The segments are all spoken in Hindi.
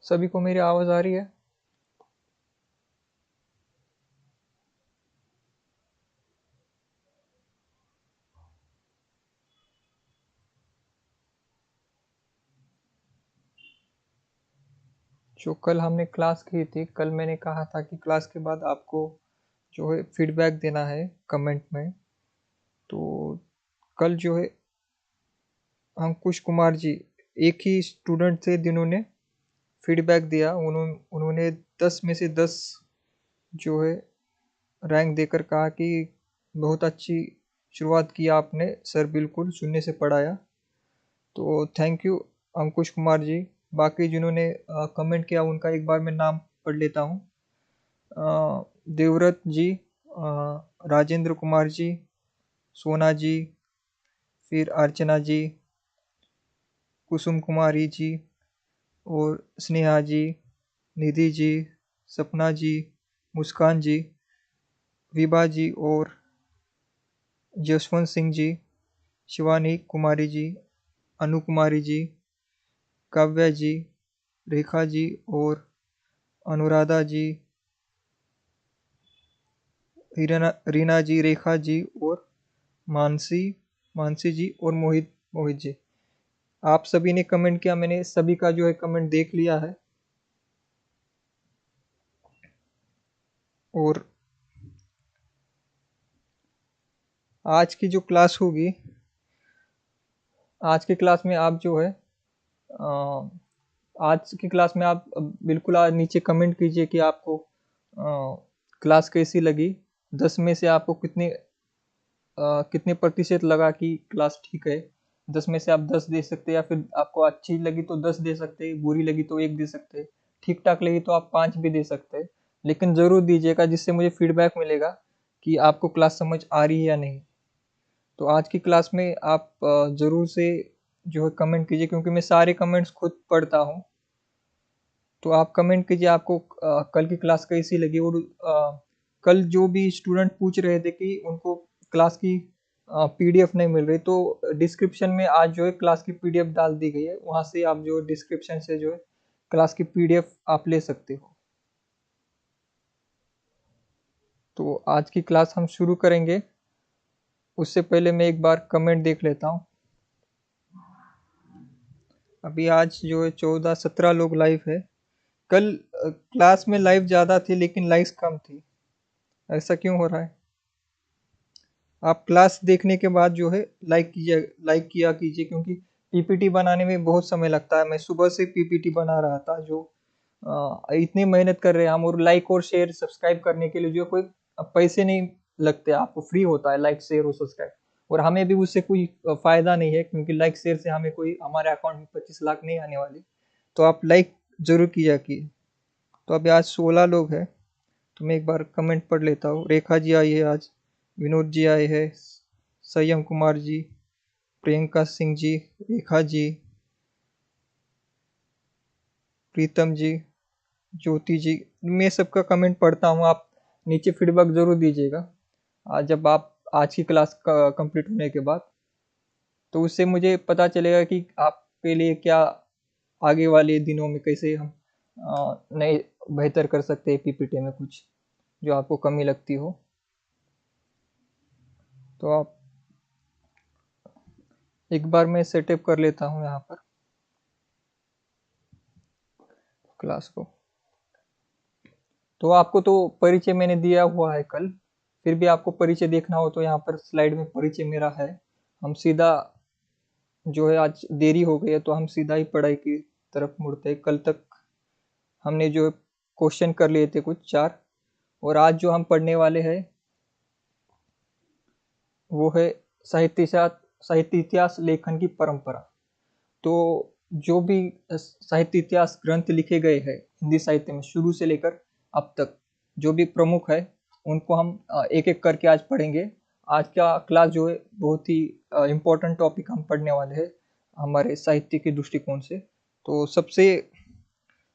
सभी को मेरी आवाज़ आ रही है? जो कल हमने क्लास की थी, कल मैंने कहा था कि क्लास के बाद आपको जो है फीडबैक देना है कमेंट में। तो कल जो है अंकुश कुमार जी एक ही स्टूडेंट थे जिन्होंने फीडबैक दिया। उन्होंने 10 में से 10 जो है रैंक देकर कहा कि बहुत अच्छी शुरुआत की आपने सर, बिल्कुल शून्य से पढ़ाया। तो थैंक यू अंकुश कुमार जी। बाकी जिन्होंने कमेंट किया उनका एक बार मैं नाम पढ़ लेता हूँ। देवव्रत जी, राजेंद्र कुमार जी, सोना जी, फिर अर्चना जी, कुसुम कुमारी जी और स्नेहा जी, निधि जी, सपना जी, मुस्कान जी, विभा जी और जसवंत सिंह जी, शिवानी कुमारी जी, अनु कुमारी जी, काव्या जी, रेखा जी और अनुराधा जी, रीना जी, रेखा जी और मानसी मानसी जी और मोहित मोहित जी। आप सभी ने कमेंट किया, मैंने सभी का जो है कमेंट देख लिया है। और आज की जो क्लास होगी, आज की क्लास में आप जो है अ, आज की क्लास में आप बिल्कुल आज नीचे कमेंट कीजिए कि आपको क्लास कैसी लगी। 10 में से आपको कितने प्रतिशत लगा कि क्लास ठीक है। 10 में से आप 10 दे सकते हैं, या फिर आपको अच्छी लगी तो 10 दे सकते हैं, बुरी लगी तो 1 दे सकते हैं, ठीक ठाक लगी तो आप 5 भी दे सकते हैं। लेकिन ज़रूर दीजिएगा, जिससे मुझे फीडबैक मिलेगा कि आपको क्लास समझ आ रही है या नहीं। तो आज की क्लास में आप ज़रूर से जो है कमेंट कीजिए, क्योंकि मैं सारे कमेंट्स खुद पढ़ता हूँ। तो आप कमेंट कीजिए आपको कल की क्लास कैसी लगी। और कल जो भी स्टूडेंट पूछ रहे थे कि उनको क्लास की पीडीएफ नहीं मिल रही, तो डिस्क्रिप्शन में आज जो है क्लास की पीडीएफ डाल दी गई है। वहाँ से आप जो डिस्क्रिप्शन से जो है क्लास की पीडीएफ आप ले सकते हो। तो आज की क्लास हम शुरू करेंगे, उससे पहले मैं एक बार कमेंट देख लेता हूँ। अभी आज जो है 14-17 लोग लाइव है। कल क्लास में लाइव ज़्यादा थी लेकिन लाइक्स कम थी, ऐसा क्यों हो रहा है? आप क्लास देखने के बाद जो है लाइक किया कीजिए, क्योंकि पीपीटी बनाने में बहुत समय लगता है। मैं सुबह से पीपीटी बना रहा था। जो इतनी मेहनत कर रहे हैं हम, और लाइक और शेयर सब्सक्राइब करने के लिए जो कोई पैसे नहीं लगते, आपको फ्री होता है लाइक शेयर और सब्सक्राइब। और हमें भी उससे कोई फायदा नहीं है, क्योंकि लाइक शेयर से हमें कोई हमारे अकाउंट में 25 लाख नहीं आने वाली। तो आप लाइक जरूर किया कीजिए। तो अभी आज 16 लोग हैं, तो मैं एक बार कमेंट पढ़ लेता हूँ। रेखा जी आई है आज, विनोद जी आए हैं, संयम कुमार जी, प्रियंका सिंह जी, रेखा जी, प्रीतम जी, ज्योति जी। मैं सबका कमेंट पढ़ता हूँ, आप नीचे फीडबैक जरूर दीजिएगा। आज जब आप आज की क्लास कंप्लीट होने के बाद, तो उससे मुझे पता चलेगा कि आपके लिए क्या आगे वाले दिनों में कैसे हम नए बेहतर कर सकते हैं पीपीटी में, कुछ जो आपको कमी लगती हो। तो आप एक बार मैं सेटअप कर लेता हूँ यहाँ पर क्लास को। तो आपको तो परिचय मैंने दिया हुआ है कल, फिर भी आपको परिचय देखना हो तो यहाँ पर स्लाइड में परिचय मेरा है। हम सीधा जो है, आज देरी हो गई है तो हम सीधा ही पढ़ाई की तरफ मुड़ते हैं। कल तक हमने जो क्वेश्चन कर लिए थे कुछ 4, और आज जो हम पढ़ने वाले हैं वो है साहित्य इतिहास लेखन की परंपरा। तो जो भी साहित्य इतिहास ग्रंथ लिखे गए हैं हिंदी साहित्य में शुरू से लेकर अब तक, जो भी प्रमुख है उनको हम एक एक करके आज पढ़ेंगे। आज का क्लास जो है बहुत ही इम्पोर्टेंट टॉपिक हम पढ़ने वाले हैं हमारे साहित्य के दृष्टिकोण से। तो सबसे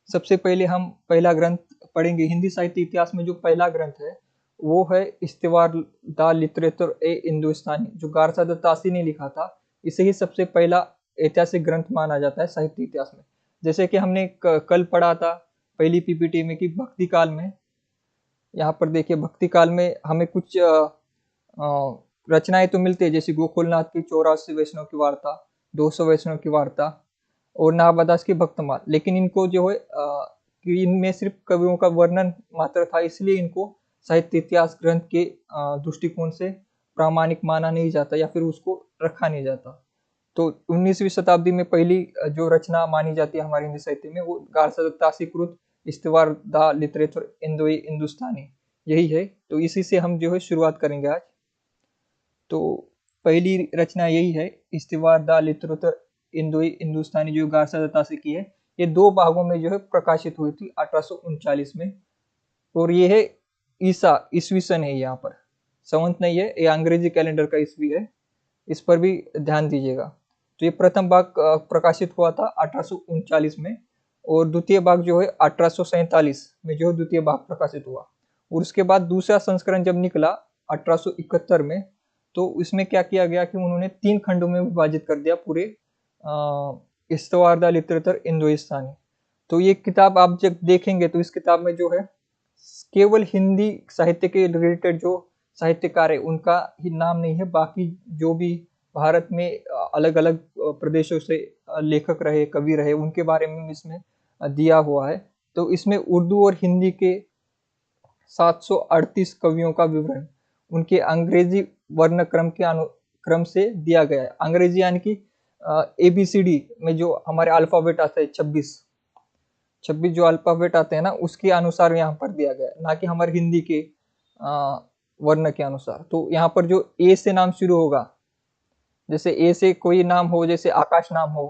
सबसे पहले हम पहला ग्रंथ पढ़ेंगे। हिंदी साहित्य इतिहास में जो पहला ग्रंथ है वो है इस्तेवार द लिटरेचर ए हिंदुस्तानी, जो गारसा दत्तासी ने लिखा था। इसे ही सबसे पहला ऐतिहासिक ग्रंथ माना जाता है साहित्य इतिहास में। जैसे कि हमने कल पढ़ा था पहली पीपीटी में कि भक्ति काल में, यहाँ पर देखिए भक्ति काल में हमें कुछ रचनाएं तो मिलती है, जैसे गोकुलनाथ की 84 वैष्णव की वार्ता, 200 वैष्णव की वार्ता और नाभादास की भक्तमाल। लेकिन इनको जो है कि इनमें सिर्फ कवियों का वर्णन मात्र था, इसलिए इनको साहित्य इतिहास ग्रंथ के दृष्टिकोण से प्रामाणिक माना नहीं जाता या फिर उसको रखा नहीं जाता। तो 19वीं शताब्दी में पहली जो रचना मानी जाती है हमारे हिंदी साहित्य में वो गारसा दत्तासी कृत इस्तिवार द लिटरेचर इंदोई हिंदुस्तानी यही है। तो इसी से हम जो है शुरुआत करेंगे आज। तो पहली रचना यही है, इस्तिवार द लिटरेचर इंदोई हिंदुस्तानी, जो गारसा दत्तासी की है। ये 2 भागों में जो है प्रकाशित हुई थी 1839 में। और ये है ईसवी सन है, यहाँ पर संवत नहीं है, ये अंग्रेजी कैलेंडर का ईस्वी है, इस पर भी ध्यान दीजिएगा। तो ये प्रथम भाग प्रकाशित हुआ था 1839 में और द्वितीय भाग जो है 1847 में जो है द्वितीय भाग प्रकाशित हुआ। और उसके बाद दूसरा संस्करण जब निकला 1871 में, तो इसमें क्या किया गया कि उन्होंने 3 खंडों में विभाजित कर दिया पूरे इस्तिवार द लिटरेचर हिंदुस्तानी। तो ये किताब आप जब देखेंगे तो इस किताब में जो है केवल हिंदी साहित्य के रिलेटेड जो साहित्यकार है उनका ही नाम नहीं है, बाकी जो भी भारत में अलग अलग प्रदेशों से लेखक रहे, कवि रहे, उनके बारे में इसमें दिया हुआ है। तो इसमें उर्दू और हिंदी के 738 कवियों का विवरण उनके अंग्रेजी वर्ण क्रम के अनुक्रम से दिया गया है। अंग्रेजी यानी कि ABCD में जो हमारे अल्फाबेट आता है 26 जो अल्फाबेट आते हैं ना, उसके अनुसार यहाँ पर दिया गया है, ना कि हमारे हिंदी के वर्ण के अनुसार। तो यहाँ पर जो ए से नाम शुरू होगा, जैसे ए से कोई नाम हो, जैसे आकाश नाम हो,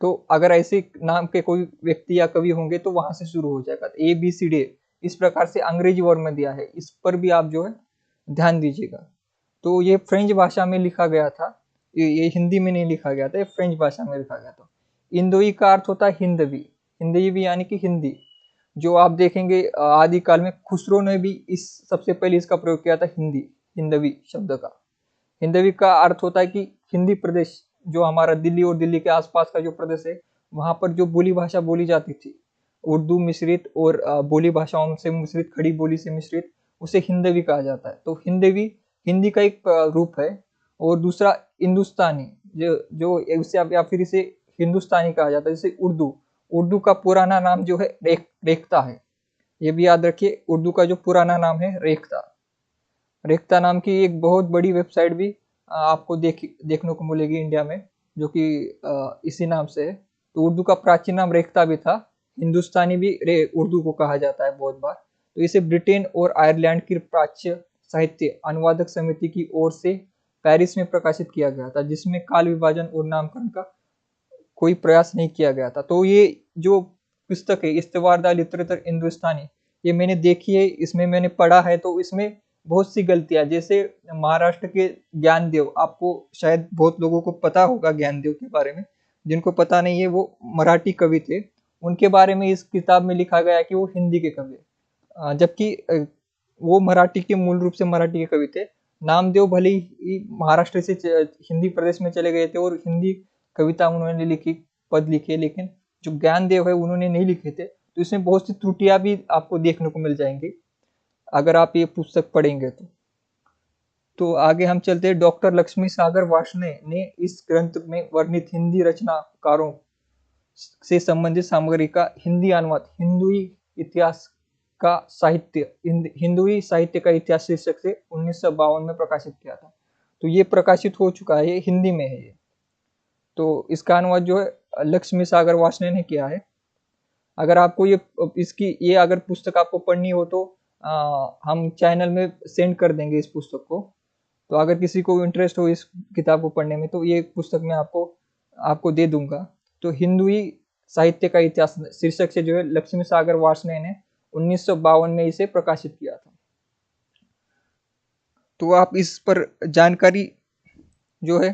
तो अगर ऐसे नाम के कोई व्यक्ति या कवि होंगे तो वहां से शुरू हो जाएगा। ABCD इस प्रकार से अंग्रेजी वर्ण में दिया है, इस पर भी आप जो है ध्यान दीजिएगा। तो ये फ्रेंच भाषा में लिखा गया था, ये हिंदी में नहीं लिखा गया था, ये फ्रेंच भाषा में लिखा गया था। इंदोई का अर्थ होता है हिंदवी, हिंदवी यानी कि हिंदी। जो आप देखेंगे आदिकाल में खुसरो ने भी इस सबसे पहले इसका प्रयोग किया था, हिंदवी शब्द का। हिंदवी का अर्थ होता है कि हिंदी प्रदेश, जो हमारा दिल्ली और दिल्ली के आसपास का जो प्रदेश है, वहां पर जो बोली भाषा बोली जाती थी, उर्दू मिश्रित और बोली भाषाओं से मिश्रित, खड़ी बोली से मिश्रित, उसे हिंदवी कहा जाता है। तो हिंदवी हिंदी का एक रूप है। और दूसरा हिंदुस्तानी, जो इसे या फिर इसे हिंदुस्तानी कहा जाता है। जैसे उर्दू का पुराना नाम जो है रेख्ता है, ये भी याद रखिए, उर्दू का जो पुराना नाम है रेख्ता नाम की एक बहुत बड़ी वेबसाइट भी आपको देखने को मिलेगी इंडिया में, जो कि इसी नाम से है। तो उर्दू का प्राचीन नाम रेख्ता भी था, हिंदुस्तानी भी उर्दू को कहा जाता है बहुत बार। तो इसे ब्रिटेन और आयरलैंड की प्राच्य साहित्य अनुवादक समिति की ओर से पेरिस में प्रकाशित किया गया था, जिसमें काल विभाजन और नामकरण का कोई प्रयास नहीं किया गया था। तो ये जो पुस्तक है इस्तिवार द लिटरेचर हिंदुस्तानी, ये मैंने देखी है, इसमें मैंने पढ़ा है। तो इसमें बहुत सी गलतियां, जैसे महाराष्ट्र के ज्ञानदेव, आपको शायद बहुत लोगों को पता होगा ज्ञानदेव के बारे में, जिनको पता नहीं है वो मराठी कवि थे। उनके बारे में इस किताब में लिखा गया है कि वो हिंदी के कवि, जबकि वो मराठी के, मूल रूप से मराठी के कवि थे। नामदेव भले ही महाराष्ट्र से हिंदी प्रदेश में चले गए थे और हिंदी कविता उन्होंने लिखी, पद लिखे, लेकिन जो ज्ञानदेव है उन्होंने नहीं लिखे थे। तो इसमें बहुत सी त्रुटियां भी आपको देखने को मिल जाएंगी अगर आप ये पुस्तक पढ़ेंगे तो आगे हम चलते हैं। डॉक्टर लक्ष्मी सागर वार्ष्णेय ने इस ग्रंथ में वर्णित हिंदी रचनाकारों से संबंधित सामग्री का हिंदी अनुवाद हिंदुई इतिहास का साहित्य, हिंदुई साहित्य का इतिहास शीर्षक से 1952 में प्रकाशित किया था। तो ये प्रकाशित हो चुका है, ये हिंदी में है ये। तो इसका अनुवाद जो है लक्ष्मी सागर वार्ष्णेय ने किया है। अगर आपको ये अगर पुस्तक आपको पढ़नी हो तो हम चैनल में सेंड कर देंगे इस पुस्तक को। तो अगर किसी को इंटरेस्ट हो इस किताब को पढ़ने में तो ये पुस्तक मैं आपको दे दूंगा। तो हिंदुई साहित्य का इतिहास शीर्षक से जो है लक्ष्मी सागर वार्ष्णेय ने 1952 में इसे प्रकाशित किया था। तो आप इस पर जानकारी जो है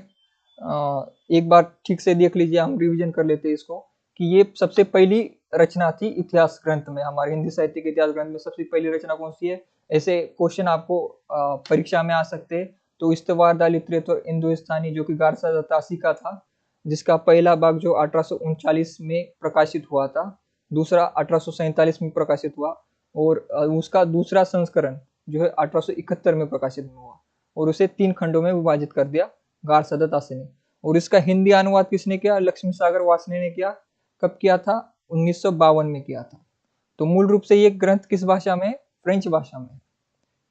एक बार ठीक से देख लीजिए, हम रिवीजन कर लेते हैं इसको, कि ये सबसे पहली रचना थी इतिहास ग्रंथ में, हमारे हिंदी साहित्य के इतिहास ग्रंथ में सबसे पहली रचना कौन सी है। ऐसे क्वेश्चन आपको परीक्षा में आ सकते हैं। तो इस्तिवार द लिटरेचर हिंदुस्तानी, जो कि गारसा दत्तासी का था, जिसका पहला भाग जो 1839 में प्रकाशित हुआ था, दूसरा 1847 में प्रकाशित हुआ, और उसका दूसरा संस्करण जो है 1871 में प्रकाशित हुआ, और उसे 3 खंडों में विभाजित कर दिया गारसदा दासी ने। और इसका हिंदी अनुवाद किसने किया? लक्ष्मी सागर वासने ने किया। कब किया था? 1952 में किया था। तो मूल रूप से ये ग्रंथ किस भाषा में? फ्रेंच भाषा में,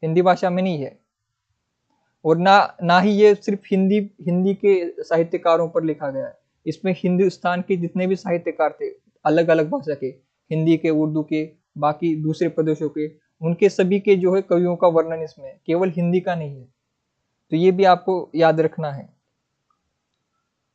हिंदी भाषा में नहीं है। और ना ही ये सिर्फ हिंदी के साहित्यकारों पर लिखा गया है। इसमें हिंदुस्तान के जितने भी साहित्यकार थे, अलग अलग भाषा के, हिंदी के, उर्दू के, बाकी दूसरे प्रदेशों के, उनके सभी के जो है कवियों का वर्णन इसमें है, केवल हिंदी का नहीं है। तो ये भी आपको याद रखना है।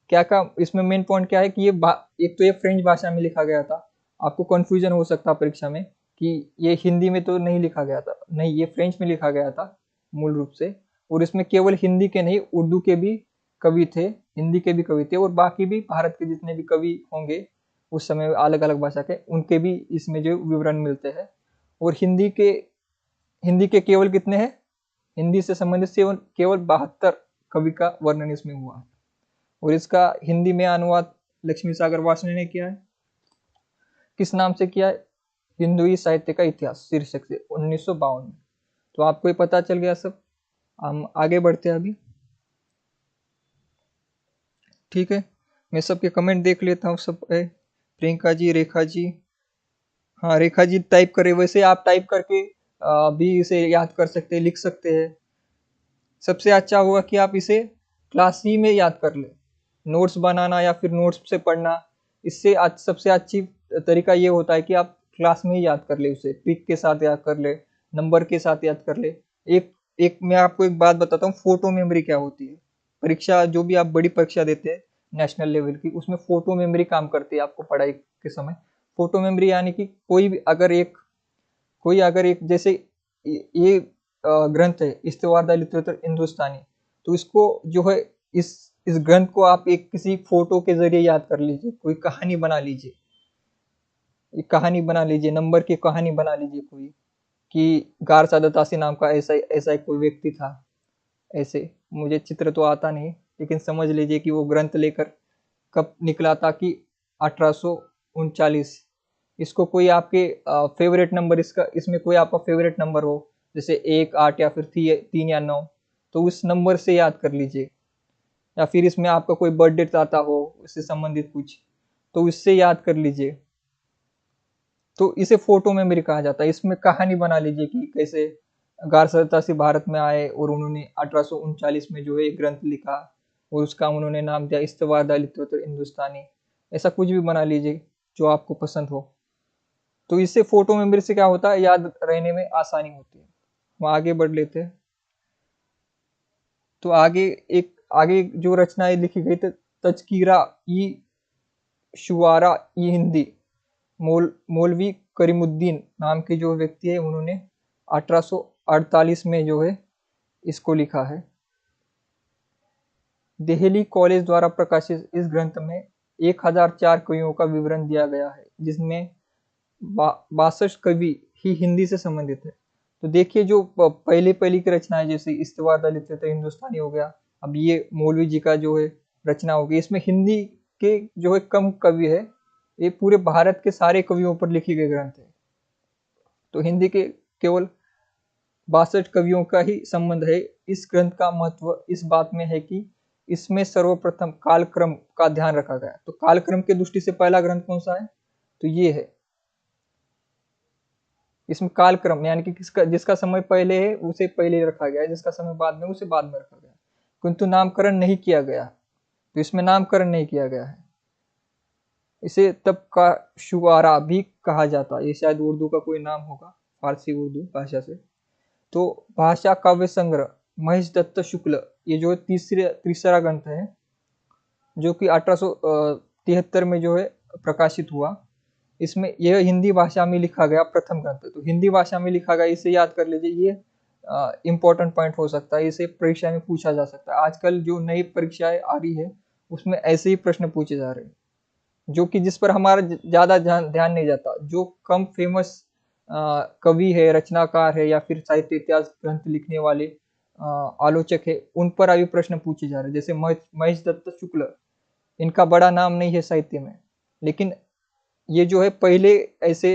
क्या का इसमें मेन पॉइंट क्या है कि एक तो ये फ्रेंच भाषा में लिखा गया था। आपको कंफ्यूजन हो सकता है परीक्षा में कि ये हिंदी में तो नहीं लिखा गया था, नहीं, ये फ्रेंच में लिखा गया था मूल रूप से। और इसमें केवल हिंदी के नहीं, उर्दू के भी कवि थे, हिंदी के भी कवि थे, और बाकी भी भारत के जितने भी कवि होंगे उस समय अलग अलग भाषा के, उनके भी इसमें जो विवरण मिलते हैं। और हिंदी के केवल कितने हैं? हिंदी से संबंधित केवल 72 कवि का वर्णन इसमें हुआ है। और इसका हिंदी में अनुवाद लक्ष्मी सागर वासने ने किया है। किस नाम से किया है? हिंदुई साहित्य का इतिहास शीर्षक से 1952 में। तो आपको ये पता चल गया सब। हम आगे बढ़ते हैं अभी। ठीक है, मैं सबके कमेंट देख लेता हूँ। सब है, प्रियंका जी, रेखा जी, हाँ रेखा जी टाइप करे, वैसे आप टाइप करके भी इसे याद कर सकते हैं, लिख सकते हैं। सबसे अच्छा होगा कि आप इसे क्लास ही में याद कर ले। नोट्स बनाना या फिर नोट्स से पढ़ना, इससे सबसे अच्छी तरीका ये होता है कि आप क्लास में ही याद कर ले, उसे पिक के साथ याद कर ले, नंबर के साथ याद कर ले। एक एक मैं आपको एक बात बताता हूँ, फोटो मेमोरी क्या होती है। परीक्षा जो भी आप बड़ी परीक्षा देते हैं नेशनल लेवल की, उसमें फोटो मेमोरी काम करती है आपको पढ़ाई के समय। फोटो मेमोरी यानी कि कोई अगर एक जैसे ये ग्रंथ है इस्तेवादा लिटरेचर हिंदुस्तानी, तो इसको जो है इस ग्रंथ को आप एक किसी फोटो के जरिए याद कर लीजिए। कोई कहानी बना लीजिए, एक कहानी बना लीजिए, नंबर की कहानी बना लीजिए कोई, कि गारसादा तासी नाम का ऐसा ऐसा कोई व्यक्ति था। ऐसे मुझे चित्र तो आता नहीं, लेकिन समझ लीजिए कि वो ग्रंथ लेकर कब निकला था कि 1839। इसको कोई आपके फेवरेट नंबर, इसमें कोई आपका फेवरेट नंबर हो, जैसे 1, 8 या फिर 3 या 9, तो उस नंबर से याद कर लीजिए। या फिर इसमें आपका कोई बर्थडे आता हो, उससे संबंधित कुछ, तो इससे याद कर लीजिए। तो इसे फोटो मेमोरी कहा जाता है। इसमें कहानी बना लीजिए कि कैसे गारसदासी भारत में आए और उन्होंने 1839 में जो है एक ग्रंथ लिखा, और उसका उन्होंने नाम दिया इस्तेवादा लिटरेचर हिंदुस्तानी। ऐसा कुछ भी बना लीजिए जो आपको पसंद हो। तो इससे फोटो मेमोरी से क्या होता है, याद रहने में आसानी होती है। हम आगे बढ़ लेते हैं। तो आगे जो रचनाएं लिखी गई, तजकीरा ई शुआरा ई हिंदी, मौलवी करीमुद्दीन नाम के जो व्यक्ति है, उन्होंने 1848 में जो है इसको लिखा है। दिल्ली कॉलेज द्वारा प्रकाशित इस ग्रंथ में 1004 कवियों का विवरण दिया गया है, जिसमें 62 कवि ही हिंदी से संबंधित है। तो देखिए, जो पहले की रचनाएं जैसे इस्तेवादा लिटरेचर हिंदुस्तानी हो गया, अब ये मौलवी जी का जो है रचना होगी, इसमें हिंदी के जो है कम कवि है। ये पूरे भारत के सारे कवियों पर लिखी गई ग्रंथ है। तो हिंदी के केवल 62 कवियों का ही संबंध है। इस ग्रंथ का महत्व इस बात में है कि इसमें सर्वप्रथम कालक्रम का ध्यान रखा गया। तो कालक्रम की दृष्टि से पहला ग्रंथ कौन सा है? तो ये है। इसमें कालक्रम यानी कि जिसका समय पहले है उसे पहले रखा गया है, जिसका समय बाद में उसे बाद में रखा गया, किंतु नामकरण नहीं किया गया। तो इसमें नामकरण नहीं किया गया है। इसे तब का शुआरा भी कहा जाता है। ये शायद उर्दू का कोई नाम होगा, फारसी उर्दू भाषा से। तो भाषा काव्य संग्रह महेश दत्त शुक्ल, ये जो तीसरा ग्रंथ है, जो कि 1873 में जो है प्रकाशित हुआ। इसमें यह हिंदी भाषा में लिखा गया प्रथम ग्रंथ है। तो हिंदी भाषा में लिखा गया, इसे याद कर लीजिए। ये इंपॉर्टेंट पॉइंट हो सकता है, इसे परीक्षा में पूछा जा सकता है। आजकल जो नई परीक्षाएं आ रही है उसमें ऐसे ही प्रश्न पूछे जा रहे हैं, जो कि जिस पर हमारा ज्यादा ध्यान नहीं जाता। जो कम फेमस कवि है, रचनाकार है, या फिर साहित्य इतिहास ग्रंथ लिखने वाले आलोचक है, उन पर अभी प्रश्न पूछे जा रहे हैं। जैसे महेश दत्त शुक्ल, इनका बड़ा नाम नहीं है साहित्य में, लेकिन ये जो है पहले ऐसे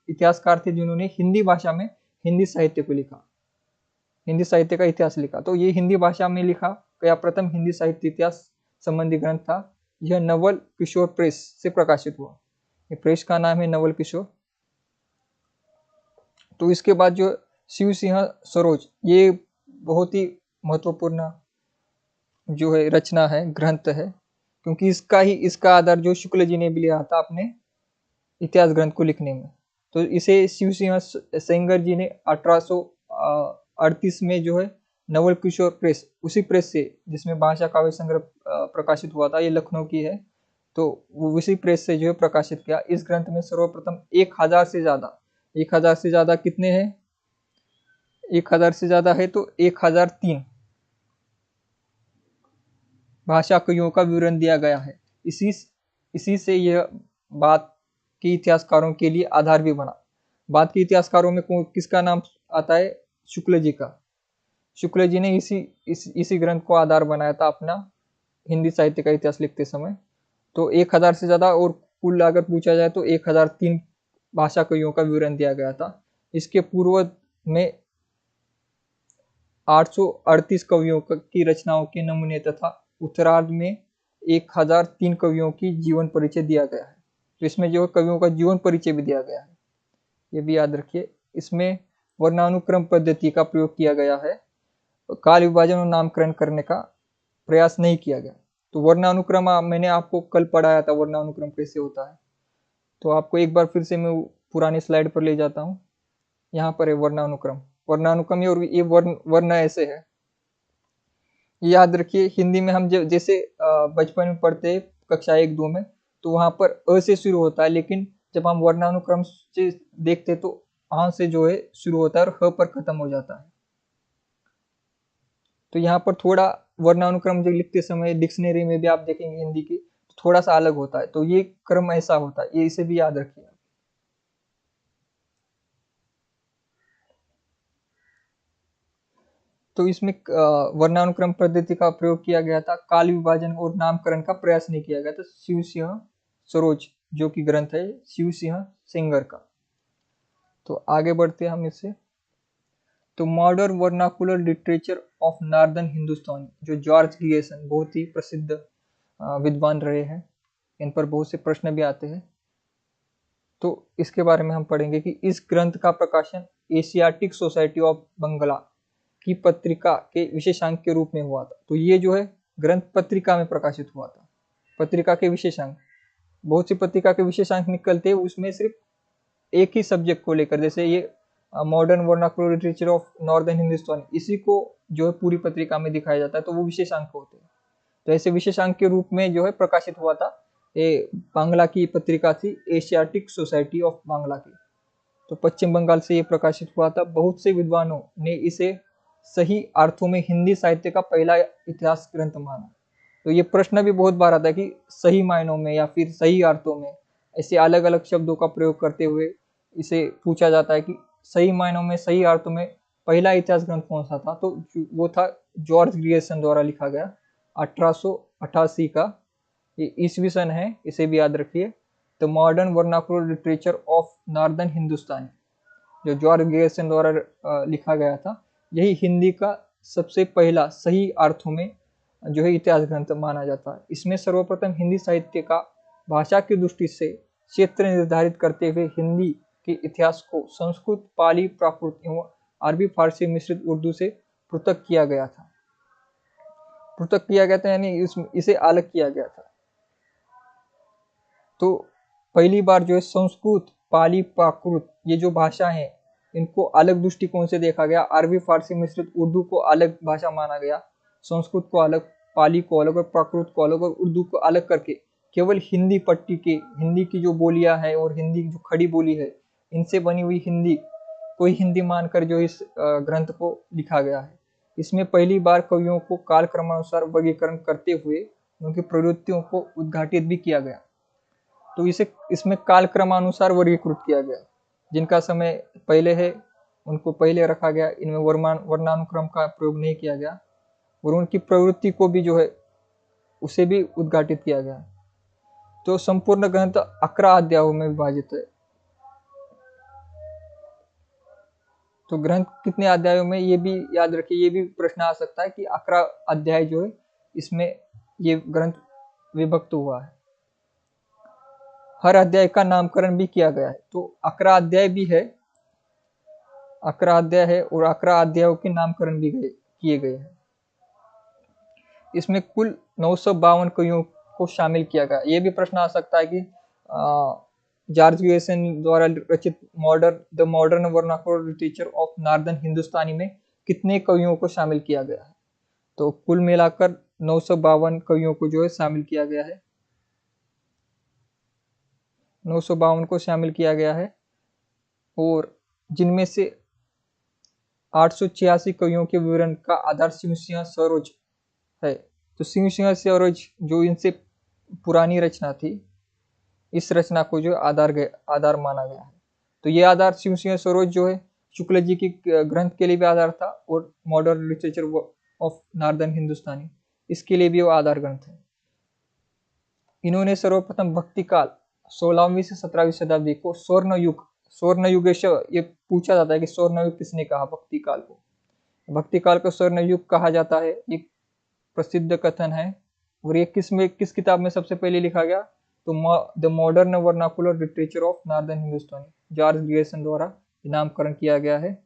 इतिहासकार थे जिन्होंने हिंदी भाषा में हिंदी साहित्य को लिखा, हिंदी साहित्य का इतिहास लिखा। तो ये हिंदी भाषा में लिखा गया प्रथम हिंदी साहित्य इतिहास संबंधी ग्रंथ था। यह नवल किशोर प्रेस से प्रकाशित हुआ। ये प्रेस का नाम है नवल किशोर। तो इसके बाद जो शिव सिंह सरोज, ये बहुत ही महत्वपूर्ण जो है रचना है, ग्रंथ है, क्योंकि इसका आधार जो शुक्ल जी ने भी लिया था अपने इतिहास ग्रंथ को लिखने में। तो इसे शिव सिंह सेंगर जी ने 1838 में जो है नवल किशोर प्रेस, उसी प्रेस से जिसमें भाषा काव्य संग्रह प्रकाशित हुआ था, ये लखनऊ की है, तो उसी प्रेस से जो है प्रकाशित किया। इस ग्रंथ में सर्वप्रथम 1000 से ज्यादा, 1000 से ज्यादा कितने हैं, 1000 से ज्यादा है तो 1003 भाषा कवियों का विवरण दिया गया है। इसी से यह बात के इतिहासकारों के लिए आधार भी बना। बात के इतिहासकारों में किसका नाम आता है, शुक्ल जी का। शुक्ल जी ने इसी ग्रंथ को आधार बनाया था अपना हिंदी साहित्य का इतिहास लिखते समय। तो 1000 से ज्यादा, और कुल अगर पूछा जाए तो 1003 भाषा कवियों का विवरण दिया गया था। इसके पूर्व में 838 कवियों की रचनाओं के नमूने तथा उत्तरार्ध में 1003 कवियों की जीवन परिचय दिया गया है। तो इसमें जो कवियों का जीवन परिचय भी दिया गया है, ये भी याद रखिए। इसमें वर्णानुक्रम पद्धति का प्रयोग किया गया है, काल विभाजन और नामकरण करने का प्रयास नहीं किया गया। तो वर्णानुक्रम मैंने आपको कल पढ़ाया था, वर्णानुक्रम कैसे होता है। तो आपको एक बार फिर से मैं पुरानी स्लाइड पर ले जाता हूँ। यहाँ पर है वर्णानुक्रम। वर्णानुक्रम और ये वर्ण ऐसे है, याद रखिए। हिंदी में हम जैसे बचपन में पढ़ते हैं कक्षा 1-2 में, तो वहां पर अ से शुरू होता है, लेकिन जब हम वर्णानुक्रम से देखते तो आ से जो है शुरू होता है और ह पर खत्म हो जाता है। तो यहाँ पर थोड़ा वर्णानुक्रम जो लिखते समय डिक्शनरी में भी आप देखेंगे हिंदी की, तो थोड़ा सा अलग होता है। तो ये क्रम ऐसा होता है, ये इसे भी याद रखिए। तो इसमें वर्णानुक्रम पद्धति का प्रयोग किया गया था, काल विभाजन और नामकरण का प्रयास नहीं किया गया था। शिव सिंह सरोज जो कि ग्रंथ है शिव सिंह सेंगर का। तो आगे बढ़ते हैं हम इससे। तो modern vernacular literature of northern Hindustan, जो जॉर्ज ग्रियर्सन बहुत ही प्रसिद्ध विद्वान रहे हैं, इन पर बहुत से प्रश्न भी आते हैं। तो इसके बारे में हम पढ़ेंगे कि इस ग्रंथ का प्रकाशन एशियाटिक सोसाइटी ऑफ बंगला की पत्रिका के विशेषांक के रूप में हुआ था। तो ये जो है ग्रंथ पत्रिका में प्रकाशित हुआ था। पत्रिका के विशेषांक, बहुत सी पत्रिका के विशेषांक निकलते हैं, उसमें सिर्फ एक ही सब्जेक्ट को लेकर, जैसे ये modern vernacular literature of northern Hindustan, इसी को जो है पूरी पत्रिका में दिखाया जाता है, तो वो विशेषांक होते हैं। तो ऐसे विशेषांक के रूप में जो है प्रकाशित हुआ था। ये बांग्ला की पत्रिका थी, एशियाटिक सोसाइटी ऑफ बांग्ला की। तो पश्चिम बंगाल से ये प्रकाशित हुआ था। बहुत से विद्वानों ने इसे सही अर्थों में हिंदी साहित्य का पहला इतिहास ग्रंथ माना। तो ये प्रश्न भी बहुत बार आता है कि सही मायनों में या फिर सही अर्थों में, ऐसे अलग अलग शब्दों का प्रयोग करते हुए इसे पूछा जाता है कि सही मायनों में, सही अर्थों में पहला इतिहास ग्रंथ कौन सा था। तो वो था जॉर्ज ग्रियर्सन द्वारा लिखा गया 1888 का, ये ईस्वी सन है, इसे भी याद रखिए। The modern vernacular literature of northern Hindustan, जो जॉर्ज ग्रियर्सन द्वारा लिखा गया था, यही हिंदी का सबसे पहला सही अर्थों में जो है इतिहास ग्रंथ माना जाता है। इसमें सर्वप्रथम हिंदी साहित्य का भाषा की दृष्टि से क्षेत्र निर्धारित करते हुए हिंदी के इतिहास को संस्कृत, पाली, प्राकृत एवं अरबी फारसी मिश्रित उर्दू से पृथक किया गया था। पृथक किया गया था यानी इसे अलग किया गया था। तो पहली बार जो है संस्कृत, पाली, प्राकृत, ये जो भाषा है इनको अलग दृष्टिकोण से देखा गया। अरबी फारसी मिश्रित उर्दू को अलग भाषा माना गया, संस्कृत को अलग, पाली को अलग और प्राकृत को अलग और उर्दू को अलग करके केवल हिंदी पट्टी के, हिंदी की जो बोलियां है और हिंदी जो खड़ी बोली है, इनसे बनी हुई हिंदी को ही हिंदी मानकर जो इस ग्रंथ को लिखा गया है। इसमें पहली बार कवियों को काल क्रमानुसार वर्गीकरण करते हुए उनकी प्रवृत्तियों को उद्घाटित भी किया गया। तो इसमें कालक्रमानुसार वर्गीकृत किया गया। जिनका समय पहले है उनको पहले रखा गया, इनमें वर्णानुक्रम का प्रयोग नहीं किया गया। और उनकी प्रवृत्ति को भी जो है उसे भी उद्घाटित किया गया है। तो संपूर्ण ग्रंथ 11 अध्यायों में विभाजित है। तो ग्रंथ कितने अध्यायों में, ये भी याद रखिए, ये भी प्रश्न आ सकता है कि 11 अध्याय जो है इसमें ये ग्रंथ विभक्त हुआ है। हर अध्याय का नामकरण भी किया गया है। तो 11 अध्याय भी है, 11 अध्याय है और 11 अध्यायों के नामकरण भी किए गए हैं। इसमें कुल 952 कवियों को शामिल किया गया। ये भी प्रश्न आ सकता है कि जॉर्ज ग्रियर्सन द्वारा रचित the modern vernacular literature of northern Hindustani में कितने कवियों को शामिल किया गया है। तो कुल मिलाकर 952 कवियों को जो है शामिल किया गया है, 952 को शामिल किया गया है। और जिनमें से 886 कवियों के विवरण का आधार शिव सिंह सरोज है। तो शिव सिंह सरोज जो इनसे पुरानी रचना थी, इस रचना को जो आधार माना गया है। तो ये आधार शिव सिंह सरोज जो है शुक्ल जी की ग्रंथ के लिए भी आधार था और मॉडर्न लिटरेचर ऑफ नॉर्दर्न हिंदुस्तानी, इसके लिए भी वो आधार ग्रंथ है। इन्होंने सर्वप्रथम भक्ति काल 16वीं से 17वीं शताब्दी को स्वर्ण युग ये पूछा जाता है कि स्वर्ण युग किसने कहा भक्ति काल को। भक्ति काल को स्वर्ण युग कहा जाता है, एक प्रसिद्ध कथन है। और ये किस किताब में सबसे पहले लिखा गया, तो the modern vernacular literature of northern Hindustani, George Grierson द्वारा नामकरण किया गया है।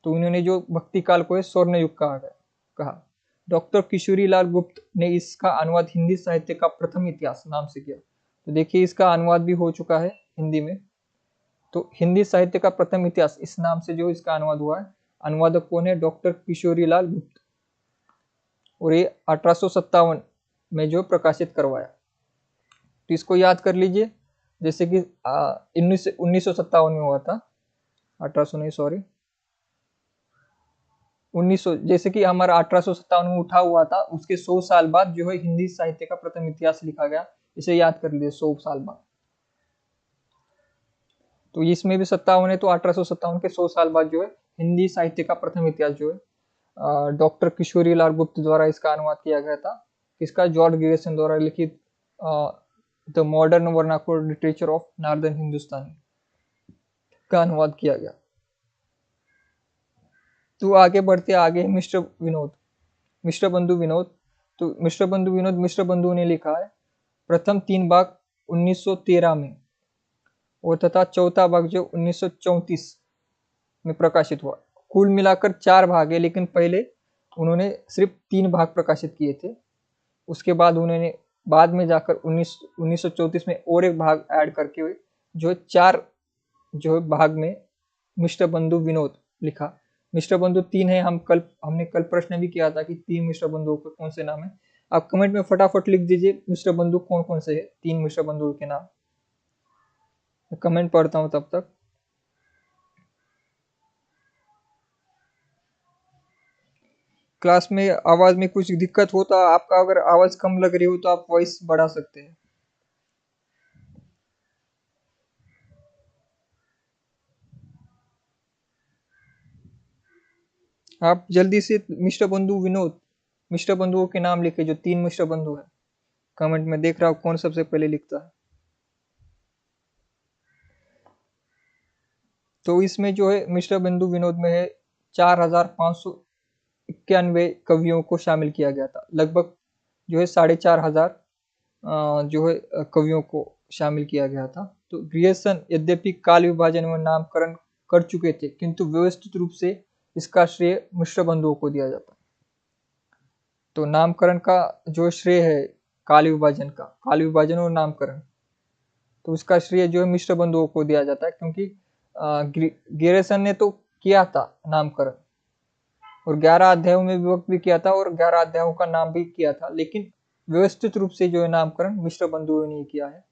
तो इन्होंने जो भक्ति काल को है स्वर्ण युग कहा। डॉक्टर किशोरी लाल गुप्त ने इसका अनुवाद हिंदी साहित्य का प्रथम इतिहास नाम से किया। तो देखिए इसका अनुवाद भी हो चुका है हिंदी में। तो हिंदी साहित्य का प्रथम इतिहास इस नाम से जो इसका अनुवाद हुआ है, अनुवादक कौन है, डॉक्टर किशोरी लाल गुप्त। और ये 1857 में जो प्रकाशित करवाया। तो इसको याद कर लीजिए, जैसे कि 1957 में हुआ था, 1800 नहीं सॉरी 1900, जैसे कि हमारा 1857 में उठा हुआ था, उसके 100 साल बाद जो है हिंदी साहित्य का प्रथम इतिहास लिखा गया। इसे याद कर लीजिए, 100 साल बाद। तो इसमें भी 57 है, तो 1857 के 100 साल बाद जो है हिंदी साहित्य का प्रथम इतिहास जो है डॉक्टर किशोरी लाल गुप्त द्वारा इसका अनुवाद किया गया था। इसका जॉर्ज ग्रियर्सन द्वारा लिखित the modern vernacular literature of northern Hindustani का अनुवाद किया गया। तो आगे बढ़ते आगे मिस्टर बंधु विनोद। तो मिस्टर बंधु ने लिखा है प्रथम 3 भाग 1913 में और तथा चौथा भाग जो 1934 में प्रकाशित हुआ। कुल मिलाकर 4 भाग है, लेकिन पहले उन्होंने सिर्फ 3 भाग प्रकाशित किए थे। उसके बाद उन्होंने बाद में जाकर 1934 में और एक भाग ऐड करके जो 4 जो भाग में मिस्टर बंधु विनोद लिखा। मिस्टर बंधु 3 है, हमने कल प्रश्न भी किया था कि 3 मिस्टर बंधुओं के कौन से नाम है। आप कमेंट में फटाफट लिख दीजिए मिस्टर बंधु कौन कौन से है, 3 मिस्टर बंधुओं के नाम। मैं कमेंट पढ़ता हूं तब तक। क्लास में आवाज में कुछ दिक्कत हो तो आपका अगर आवाज कम लग रही हो तो आप वॉइस बढ़ा सकते हैं। आप जल्दी से मिस्टर बंधुओं के नाम लिखे, जो 3 मिस्टर बंधु है। कमेंट में देख रहा हूं कौन सबसे पहले लिखता है। तो इसमें जो है मिस्टर बंधु विनोद में है 4591 कवियों को शामिल किया गया था। लगभग जो है 4500 जो है कवियों को शामिल किया गया था। तो ग्रियर्सन यद्यपि काल विभाजन में नामकरण कर चुके थे, किंतु व्यवस्थित रूप से इसका श्रेय मिस्टर बंधुओं को दिया जाता है। तो नामकरण का जो श्रेय है काल विभाजन और नामकरण, तो उसका श्रेय जो है मिस्टर बंधुओं को दिया जाता है, क्योंकि ग्रियर्सन ने तो किया था नामकरण और 11 अध्यायों में विभक्त भी किया था और 11 अध्यायों का नाम भी किया था, लेकिन व्यवस्थित रूप से जो है नामकरण मिस्टर बंधुओं ने किया है।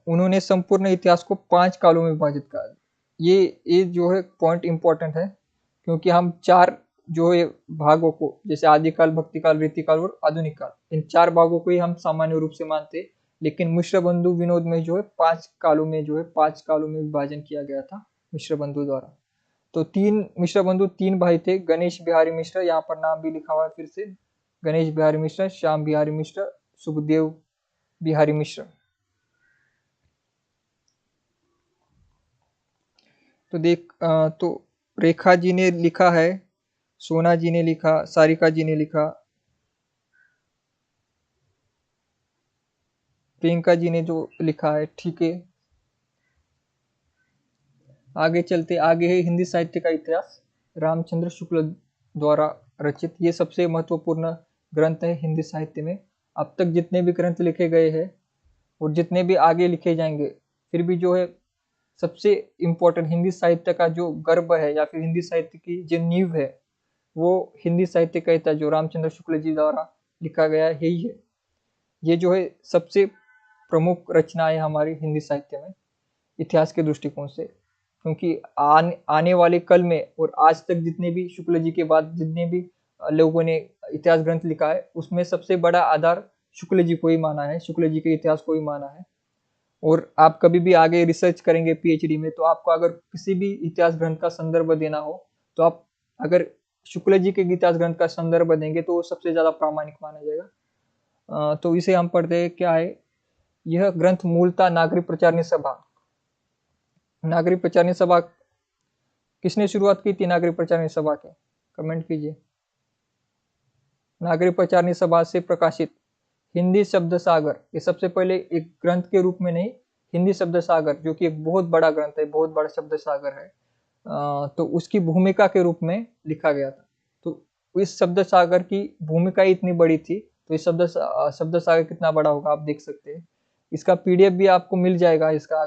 उन्होंने संपूर्ण इतिहास को 5 कालों में विभाजित किया। ये जो है पॉइंट इंपॉर्टेंट है, क्योंकि हम 4 जो है भागों को, जैसे आदिकाल, भक्तिकाल, रीतिकाल और आधुनिक काल, इन 4 भागों को ही हम सामान्य रूप से मानते हैं। लेकिन मिश्र बंधु विनोद में जो है 5 कालों में विभाजन किया गया था मिश्र बंधु द्वारा। तो 3 मिश्र बंधु 3 भाई थे, गणेश बिहारी मिश्र, यहाँ पर नाम भी लिखा हुआ है फिर से। गणेश बिहारी मिश्र, श्याम बिहारी मिश्र, सुखदेव बिहारी मिश्र। तो रेखा जी ने लिखा है, सोना जी ने लिखा, सारिका जी ने लिखा, प्रियंका जी ने जो लिखा है, ठीक है। आगे चलते, आगे है हिंदी साहित्य का इतिहास, रामचंद्र शुक्ल द्वारा रचित। ये सबसे महत्वपूर्ण ग्रंथ है हिंदी साहित्य में। अब तक जितने भी ग्रंथ लिखे गए हैं और जितने भी आगे लिखे जाएंगे, फिर भी जो है सबसे इम्पोर्टेंट हिंदी साहित्य का जो गर्भ है या फिर हिंदी साहित्य की जो नींव है, वो हिंदी साहित्य का इतिहास जो रामचंद्र शुक्ल जी द्वारा लिखा गया है, यही है। ये जो है सबसे प्रमुख रचना है हमारी हिंदी साहित्य में इतिहास के दृष्टिकोण से, क्योंकि आने वाले कल में और आज तक जितने भी शुक्ल जी के बाद जितने भी लोगों ने इतिहास ग्रंथ लिखा है, उसमें सबसे बड़ा आधार शुक्ल जी को ही माना है, शुक्ल जी के इतिहास को ही माना है। और आप कभी भी आगे रिसर्च करेंगे पीएचडी में, तो आपको अगर किसी भी इतिहास ग्रंथ का संदर्भ देना हो, तो आप अगर शुक्ल जी के इतिहास ग्रंथ का संदर्भ देंगे तो वो सबसे ज्यादा प्रामाणिक माना जाएगा। तो इसे हम पढ़ते हैं, क्या है यह ग्रंथ? मूलतः नागरिक प्रचारणी सभा, नागरिक प्रचारणी सभा किसने शुरुआत की थी? नागरिक प्रचारणी सभा के, कमेंट कीजिए। नागरिक प्रचारणी सभा से प्रकाशित हिंदी शब्द सागर, ये सबसे पहले एक ग्रंथ के रूप में नहीं, हिंदी शब्द सागर जो कि एक बहुत बड़ा ग्रंथ है, बहुत बड़ा शब्द सागर है, तो उसकी भूमिका के रूप में लिखा गया था। तो इस शब्द सागर की भूमिका इतनी बड़ी थी, तो इस शब्द सागर कितना बड़ा होगा आप देख सकते हैं। इसका पीडीएफ भी आपको मिल जाएगा, इसका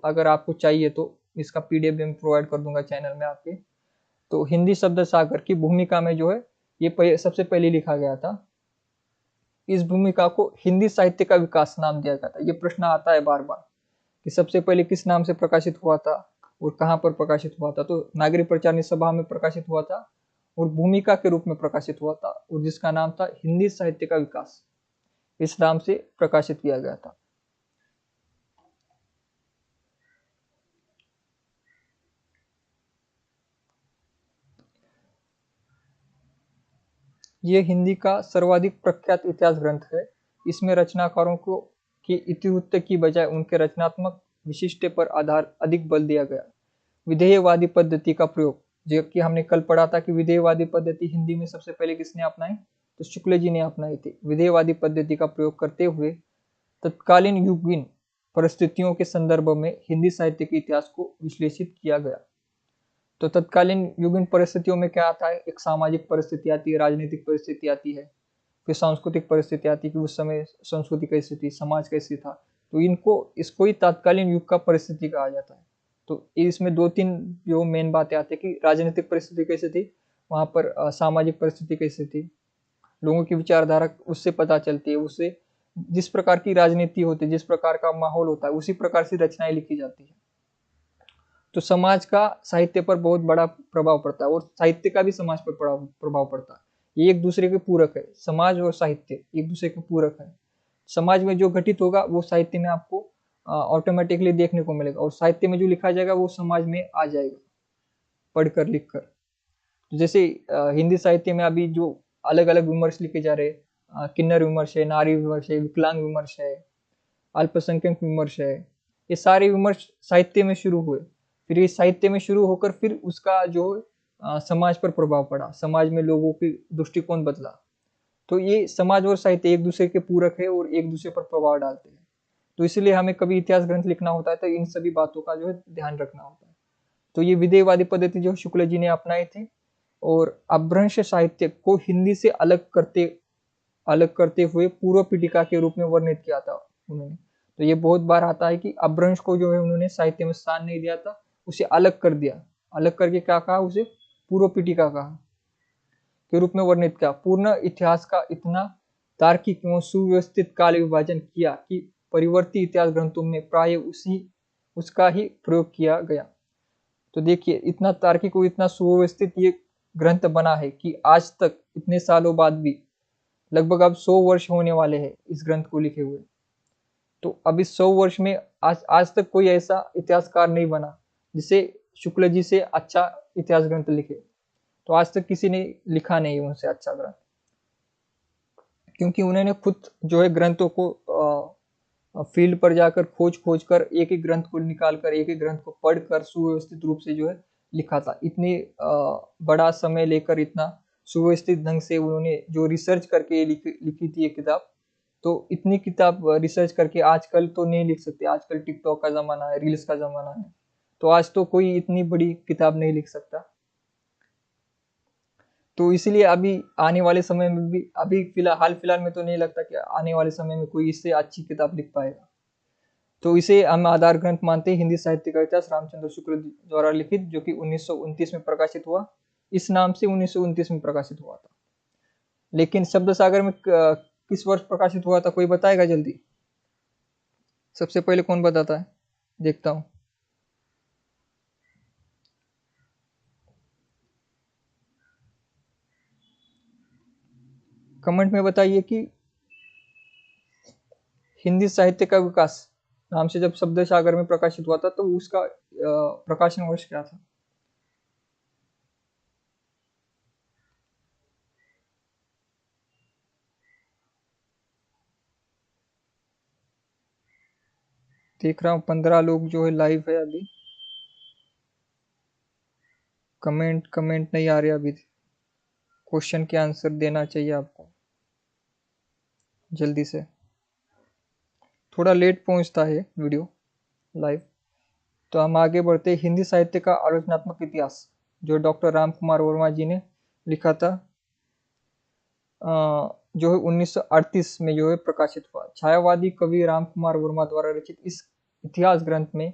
अगर आपको चाहिए तो इसका पीडीएफ भी मैं प्रोवाइड कर दूंगा चैनल में आपके। तो हिंदी शब्द सागर की भूमिका में जो है ये सबसे पहले लिखा गया था। इस भूमिका को हिंदी साहित्य का विकास नाम दिया गया था। ये प्रश्न आता है बार बार कि सबसे पहले किस नाम से प्रकाशित हुआ था और कहाँ पर प्रकाशित हुआ था। तो नागरिक प्रचारणी सभा में प्रकाशित हुआ था और भूमिका के रूप में प्रकाशित हुआ था, और जिसका नाम था हिंदी साहित्य का विकास, इस नाम से प्रकाशित किया गया था। ये हिंदी का सर्वाधिक प्रख्यात इतिहास ग्रंथ है। इसमें रचनाकारों को की इतिवृत्त की बजाय उनके रचनात्मक विशिष्ट पर आधार अधिक बल दिया गया। विधेयवादी पद्धति का प्रयोग, जो कि हमने कल पढ़ा था कि विधेयवादी पद्धति हिंदी में सबसे पहले किसने अपनाई? तो शुक्ल जी ने अपनाई थी। विधेयवादी पद्धति का प्रयोग करते हुए तत्कालीन युगीन परिस्थितियों के संदर्भ में हिंदी साहित्य के इतिहास को विश्लेषित किया गया। तो तत्कालीन युगीन परिस्थितियों में क्या आता है? एक सामाजिक परिस्थिति आती है, राजनीतिक परिस्थिति आती है, फिर सांस्कृतिक परिस्थिति आती है कि उस समय संस्कृति कैसी थी, समाज कैसी था। तो इसको ही तत्कालीन युग का परिस्थिति कहा जाता है। तो इसमें दो तीन जो मेन बातें आती है कि राजनीतिक परिस्थिति कैसी थी, वहां पर सामाजिक परिस्थिति कैसी थी, लोगों की विचारधारा उससे पता चलती है। उससे जिस प्रकार की राजनीति होती है, जिस प्रकार का माहौल होता है, उसी प्रकार से रचनाएं लिखी जाती है। तो समाज का साहित्य पर बहुत बड़ा प्रभाव पड़ता है और साहित्य का भी समाज पर प्रभाव पड़ता है। ये एक दूसरे के पूरक है, समाज और साहित्य एक दूसरे के पूरक है। समाज में जो घटित होगा वो साहित्य में आपको ऑटोमेटिकली देखने को मिलेगा, और साहित्य में जो लिखा जाएगा वो समाज में आ जाएगा पढ़कर लिखकर। तो जैसे हिंदी साहित्य में अभी जो अलग अलग विमर्श लिखे जा रहे हैं, किन्नर विमर्श है, नारी विमर्श है, विकलांग विमर्श है, अल्पसंख्यक विमर्श है, ये सारे विमर्श साहित्य में शुरू हुए। फिर ये साहित्य में शुरू होकर फिर उसका जो समाज पर प्रभाव पड़ा, समाज में लोगों की दृष्टिकोण बदला। तो ये समाज और साहित्य एक दूसरे के पूरक है और एक दूसरे पर प्रभाव डालते हैं। तो इसलिए हमें कभी इतिहास ग्रंथ लिखना होता है तो इन सभी बातों का जो है ध्यान रखना होता है। तो ये विधेयवादी पद्धति जो शुक्ल जी ने अपनाई थी, और अपभ्रंश साहित्य को हिंदी से अलग करते हुए पूर्व पीठिका के रूप में वर्णित किया था उन्होंने। तो ये बहुत बार आता है कि अपभ्रंश को जो है उन्होंने साहित्य में स्थान नहीं दिया था, उसे अलग कर दिया। अलग करके क्या कहा? उसे पूर्व पीठिका कहा के रूप में वर्णित किया। पूर्ण इतिहास का इतना तार्किक एवं सुव्यवस्थित काल विभाजन किया कि परिवर्ती इतिहास ग्रंथों में प्राय उसका ही प्रयोग किया गया। तो देखिए इतना तार्किक और इतना सुव्यवस्थित ये ग्रंथ बना है कि आज तक इतने सालों बाद भी, लगभग अब 100 वर्ष होने वाले हैं इस ग्रंथ को लिखे हुए। तो अब इस 100 वर्ष में आज तक कोई ऐसा इतिहासकार नहीं बना जिसे शुक्ल जी से अच्छा इतिहास ग्रंथ लिखे। तो आज तक किसी ने लिखा नहीं उनसे अच्छा ग्रंथ। क्योंकि उन्होंने खुद जो है ग्रंथों को फील्ड पर जाकर खोज कर एक एक ग्रंथ को निकाल कर एक एक ग्रंथ को पढ़कर सुव्यवस्थित रूप से जो है लिखा था। इतनी बड़ा समय लेकर इतना सुव्यवस्थित ढंग से उन्होंने जो रिसर्च करके लिखी थी ये किताब। तो इतनी किताब रिसर्च करके आजकल तो नहीं लिख सकते, आजकल टिकटॉक का जमाना है, रील्स का जमाना है, तो आज तो कोई इतनी बड़ी किताब नहीं लिख सकता। तो इसलिए अभी आने वाले समय में भी, अभी फिलहाल में तो नहीं लगता कि आने वाले समय में कोई इससे अच्छी किताब लिख पाएगा। तो इसे हम आधार ग्रंथ मानते हैं, हिंदी साहित्य का इतिहास रामचंद्र शुक्ल द्वारा लिखित, जो कि 1929 में प्रकाशित हुआ। इस नाम से 1929 में प्रकाशित हुआ था। लेकिन शब्द सागर में किस वर्ष प्रकाशित हुआ था, कोई बताएगा जल्दी? सबसे पहले कौन बताता है, देखता हूं। कमेंट में बताइए कि हिंदी साहित्य का विकास नाम से जब शब्द सागर में प्रकाशित हुआ था तो उसका प्रकाशन वर्ष क्या था? देख रहा हूँ 15 लोग जो है लाइव है अभी। कमेंट नहीं आ रहे अभी। क्वेश्चन के आंसर देना चाहिए आपको जल्दी से। थोड़ा लेट पहुंचता है वीडियो लाइव। तो हम आगे बढ़ते हैं। हिंदी साहित्य का आलोचनात्मक इतिहास जो डॉक्टर राम कुमार वर्मा जी ने लिखा था, जो है 1938 में जो है प्रकाशित हुआ। छायावादी कवि राम कुमार वर्मा द्वारा रचित इस इतिहास ग्रंथ में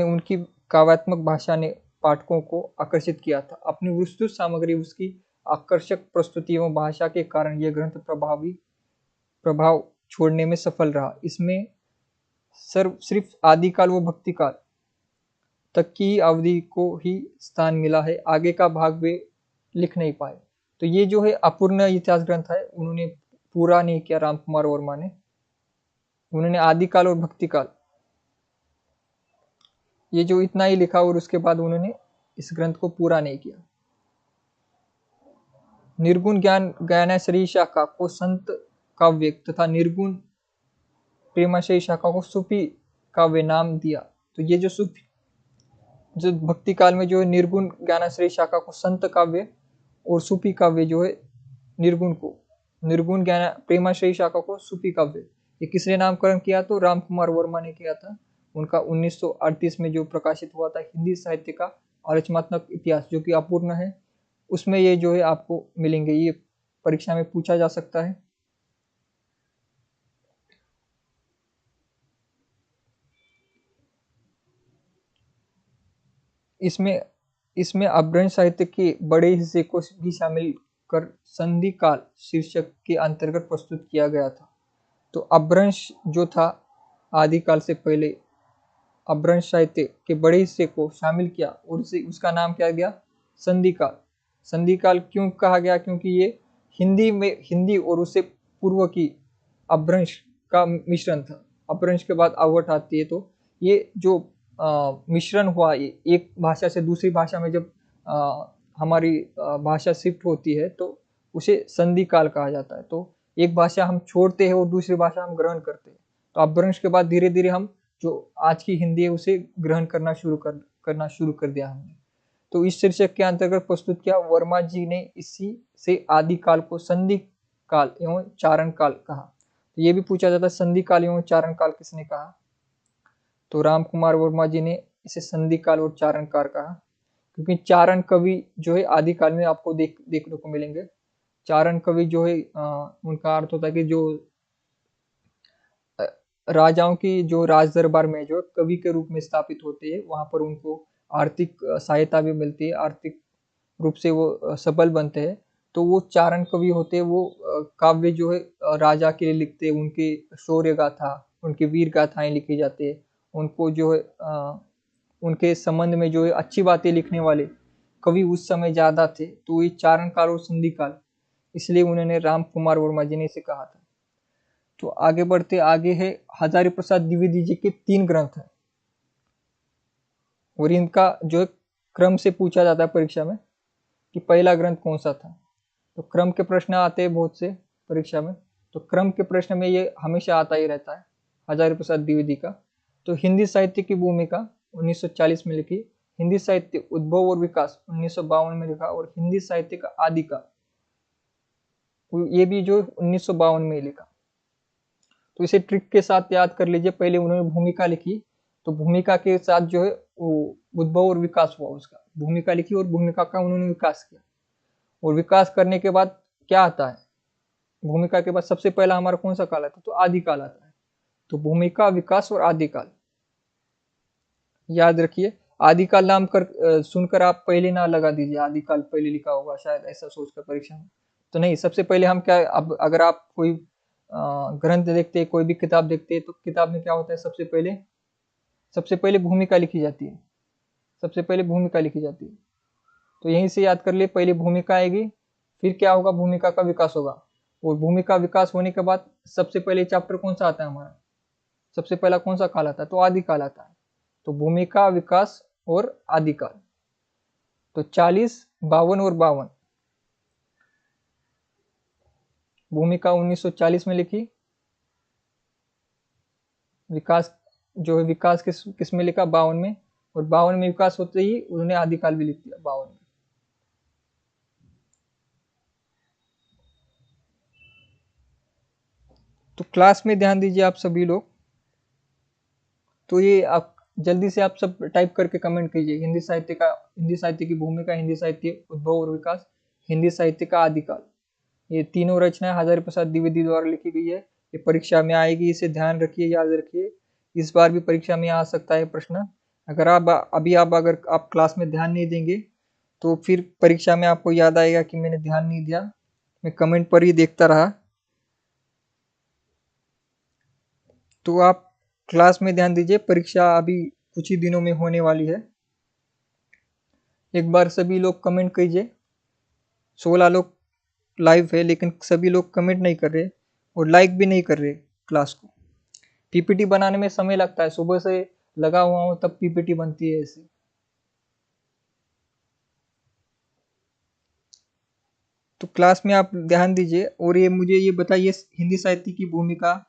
उनकी काव्यात्मक भाषा ने पाठकों को आकर्षित किया था। अपनी विस्तृत सामग्री, उसकी आकर्षक प्रस्तुति एवं भाषा के कारण यह ग्रंथ प्रभाव छोड़ने में सफल रहा। इसमें सिर्फ आदिकाल व भक्तिकाल तक की अवधि को ही स्थान मिला है, आगे का भाग वे लिख नहीं पाए। तो ये जो है अपूर्ण इतिहास ग्रंथ है, उन्होंने पूरा नहीं किया राम कुमार वर्मा ने। उन्होंने आदिकाल और भक्तिकाल ये जो इतना ही लिखा और उसके बाद उन्होंने इस ग्रंथ को पूरा नहीं किया। निर्गुण ज्ञानाश्रयी शाखा को संत काव्य तथा निर्गुण प्रेमाश्रयी शाखा को सूफी काव्य नाम दिया। तो ये जो भक्ति काल में जो है निर्गुण ज्ञानाश्रयी शाखा को संत काव्य और सूफी काव्य जो है निर्गुण ज्ञान प्रेमाश्रयी शाखा को सूफी काव्य, ये किसने नामकरण किया? तो राम कुमार वर्मा ने किया था। उनका 1938 में जो प्रकाशित हुआ था हिंदी साहित्य का आलोचनात्मक इतिहास, जो कि अपूर्ण है, उसमें ये जो है आपको मिलेंगे। ये परीक्षा में पूछा जा सकता है। इसमें अपभ्रंश साहित्य के बड़े हिस्से को भी शामिल कर संधि काल शीर्षक के अंतर्गत प्रस्तुत किया गया था। तो अपभ्रंश जो था आदिकाल से पहले, अपभ्रंश साहित्य के बड़े हिस्से को शामिल किया और उसका नाम क्या गया? संधि काल। संधि काल क्यों कहा गया? क्योंकि ये हिंदी और उससे पूर्व की अपभ्रंश का मिश्रण था। अपभ्रंश के बाद अवट आती है, तो ये जो मिश्रण हुआ, एक भाषा से दूसरी भाषा में जब हमारी भाषा शिफ्ट होती है तो उसे संधि काल कहा जाता है। तो एक भाषा हम छोड़ते हैं और दूसरी भाषा हम ग्रहण करते हैं। तो अपभ्रंश के बाद धीरे धीरे हम जो आज की हिंदी है उसे ग्रहण करना शुरू कर दिया हमने। तो इस शीर्षक के अंतर्गत प्रस्तुत किया। वर्मा जी ने इसी से आदिकाल को संधि काल एवं चारण काल कहा। तो ये भी पूछा जाता है संधि काल एवं चारण काल किसने कहा? तो राम कुमार वर्मा जी ने इसे संधि काल और चारण काल कहा, क्योंकि चारण कवि जो है आदिकाल में आपको देखने को मिलेंगे। चारण कवि जो है उनका अर्थ होता है कि जो राजाओं की जो राज दरबार में जो कवि के रूप में स्थापित होते हैं, वहां पर उनको आर्थिक सहायता भी मिलती है, आर्थिक रूप से वो सबल बनते हैं। तो वो चारण कवि होते हैं, वो काव्य जो है राजा के लिए लिखते हैं, उनके शौर्य गाथा, उनकी वीर गाथाएं लिखी जाती है। उनको जो है उनके संबंध में जो है अच्छी बातें लिखने वाले कवि उस समय ज्यादा थे। तो ये चारण काल और संधि काल, इसलिए उन्होंने राम कुमार वर्मा जी ने इसे कहा था। तो आगे बढ़ते, आगे है हजारी प्रसाद द्विवेदी जी के 3 ग्रंथ हैं और इनका जो है क्रम से पूछा जाता है परीक्षा में कि पहला ग्रंथ कौन सा था। तो क्रम के प्रश्न आते हैं बहुत से परीक्षा में, तो क्रम के प्रश्न में ये हमेशा आता ही रहता है, हजारी प्रसाद द्विवेदी का। तो हिंदी साहित्य की भूमिका 1940 में लिखी, हिंदी साहित्य उद्भव और विकास 1952 में लिखा, और हिंदी साहित्य का आदिकाल ये भी जो 1952 में लिखा। तो इसे ट्रिक के साथ याद कर लीजिए। पहले उन्होंने भूमिका लिखी, तो भूमिका के साथ जो है वो उद्भव और विकास हुआ उसका, भूमिका लिखी और भूमिका का उन्होंने विकास किया, और विकास करने के बाद क्या आता है, भूमिका के बाद सबसे पहला हमारा कौन सा काल आता है, तो आदिकाल आता है। तो भूमिका, विकास और आदिकाल याद रखिए। आदिकाल नाम सुनकर आप पहले ना लगा दीजिए, आदिकाल पहले लिखा होगा शायद, ऐसा सोचकर परीक्षा में, तो नहीं। सबसे पहले हम क्या, अब अगर आप कोई ग्रंथ देखते हैं, कोई भी किताब देखते हैं, तो किताब में क्या होता है, सबसे पहले भूमिका लिखी जाती है, सबसे पहले भूमिका लिखी जाती है। तो यहीं से याद कर लिए, पहले भूमिका आएगी, फिर क्या होगा, भूमिका का विकास होगा, और भूमिका विकास होने के बाद सबसे पहले चैप्टर कौन सा आता है हमारा, सबसे पहला कौन सा काल आता है, तो आदिकाल आता है। तो भूमिका, विकास और आदिकाल। तो 40, 52 और 52। भूमिका 1940 में लिखी, विकास जो है विकास किस में लिखा, 52 में, और 52 में विकास होते ही उन्होंने आदिकाल भी लिख दिया 52 में। तो क्लास में ध्यान दीजिए आप सभी लोग। तो ये आप जल्दी से आप सब टाइप करके कमेंट कीजिए, हिंदी साहित्य की भूमिका, हिंदी साहित्य उद्भव और विकास, हिंदी साहित्य का आदिकाल। ये तीनों रचनाएं हजारी प्रसाद द्विवेदी द्वारा लिखी गई है। ये परीक्षा में आएगी, इसे ध्यान रखिए, याद रखिए। इस बार भी परीक्षा में आ सकता है प्रश्न। अगर आप क्लास में ध्यान नहीं देंगे तो फिर परीक्षा में आपको याद आएगा कि मैंने ध्यान नहीं दिया, मैं कमेंट पर ही देखता रहा। तो आप क्लास में ध्यान दीजिए, परीक्षा अभी कुछ ही दिनों में होने वाली है। एक बार सभी लोग कमेंट कीजिए। 16 लोग लाइव है, लेकिन सभी लोग कमेंट नहीं कर रहे और लाइक भी नहीं कर रहे क्लास को। पीपीटी बनाने में समय लगता है, सुबह से लगा हुआ हूं तब पीपीटी बनती है ऐसी। तो क्लास में आप ध्यान दीजिए, और ये मुझे ये बताइए, हिंदी साहित्य की भूमिका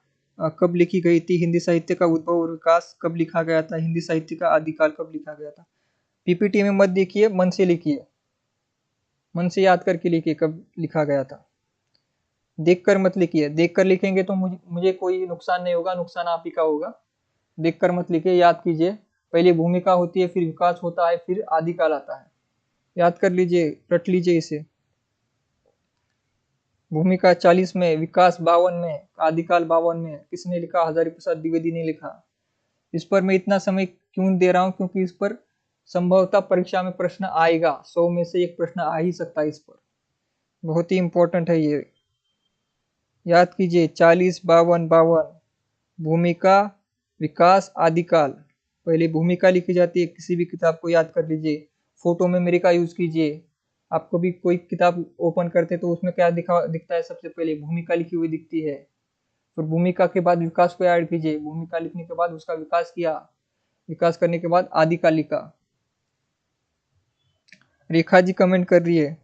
कब लिखी गई थी, हिंदी साहित्य का उद्भव और विकास कब लिखा गया था, हिंदी साहित्य का आदिकाल कब लिखा गया था। पीपीटी में मत देखिए, मन से लिखिए, मन से याद करके लिखिए कब लिखा गया था। देखकर मत लिखिए, देखकर लिखेंगे तो मुझे कोई नुकसान नहीं होगा, नुकसान आप ही का होगा। देखकर मत लिखिए, याद कीजिए। पहले भूमिका होती है, फिर विकास होता है, फिर आदिकाल आता है। याद कर लीजिए, रट लीजिए इसे। भूमिका 40 में, विकास 52 में, आदिकाल 52 में। किसने लिखा, हजारी प्रसाद द्विवेदी ने लिखा। इस पर मैं इतना समय क्यों दे रहा हूं, क्योंकि इस पर संभवतः परीक्षा में प्रश्न आएगा, 100 में से एक प्रश्न आ ही सकता है इस पर। बहुत ही इंपॉर्टेंट है ये, याद कीजिए। 40, 52, 52। भूमिका, विकास, आदिकाल। पहले भूमिका लिखी जाती है, किसी भी किताब को याद कर लीजिए। फोटो मेमोरी का यूज कीजिए। आपको भी कोई किताब ओपन करते तो उसमें क्या दिखता है, सबसे पहले भूमिका लिखी हुई दिखती है। फिर भूमिका के बाद विकास को ऐड कीजिए, भूमिका लिखने के बाद उसका विकास किया, विकास करने के बाद आदिकाल लिखा। रेखा जी कमेंट कर रही है।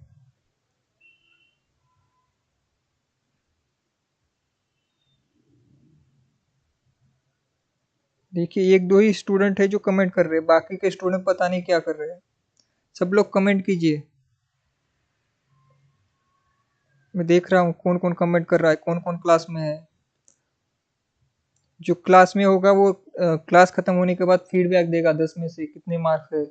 देखिए, एक दो ही स्टूडेंट है जो कमेंट कर रहे हैं, बाकी के स्टूडेंट पता नहीं क्या कर रहे हैं। सब लोग कमेंट कीजिए, मैं देख रहा हूँ कौन कौन कमेंट कर रहा है, कौन कौन क्लास में है। जो क्लास में होगा वो क्लास खत्म होने के बाद फीडबैक देगा, 10 में से कितने मार्क्स है,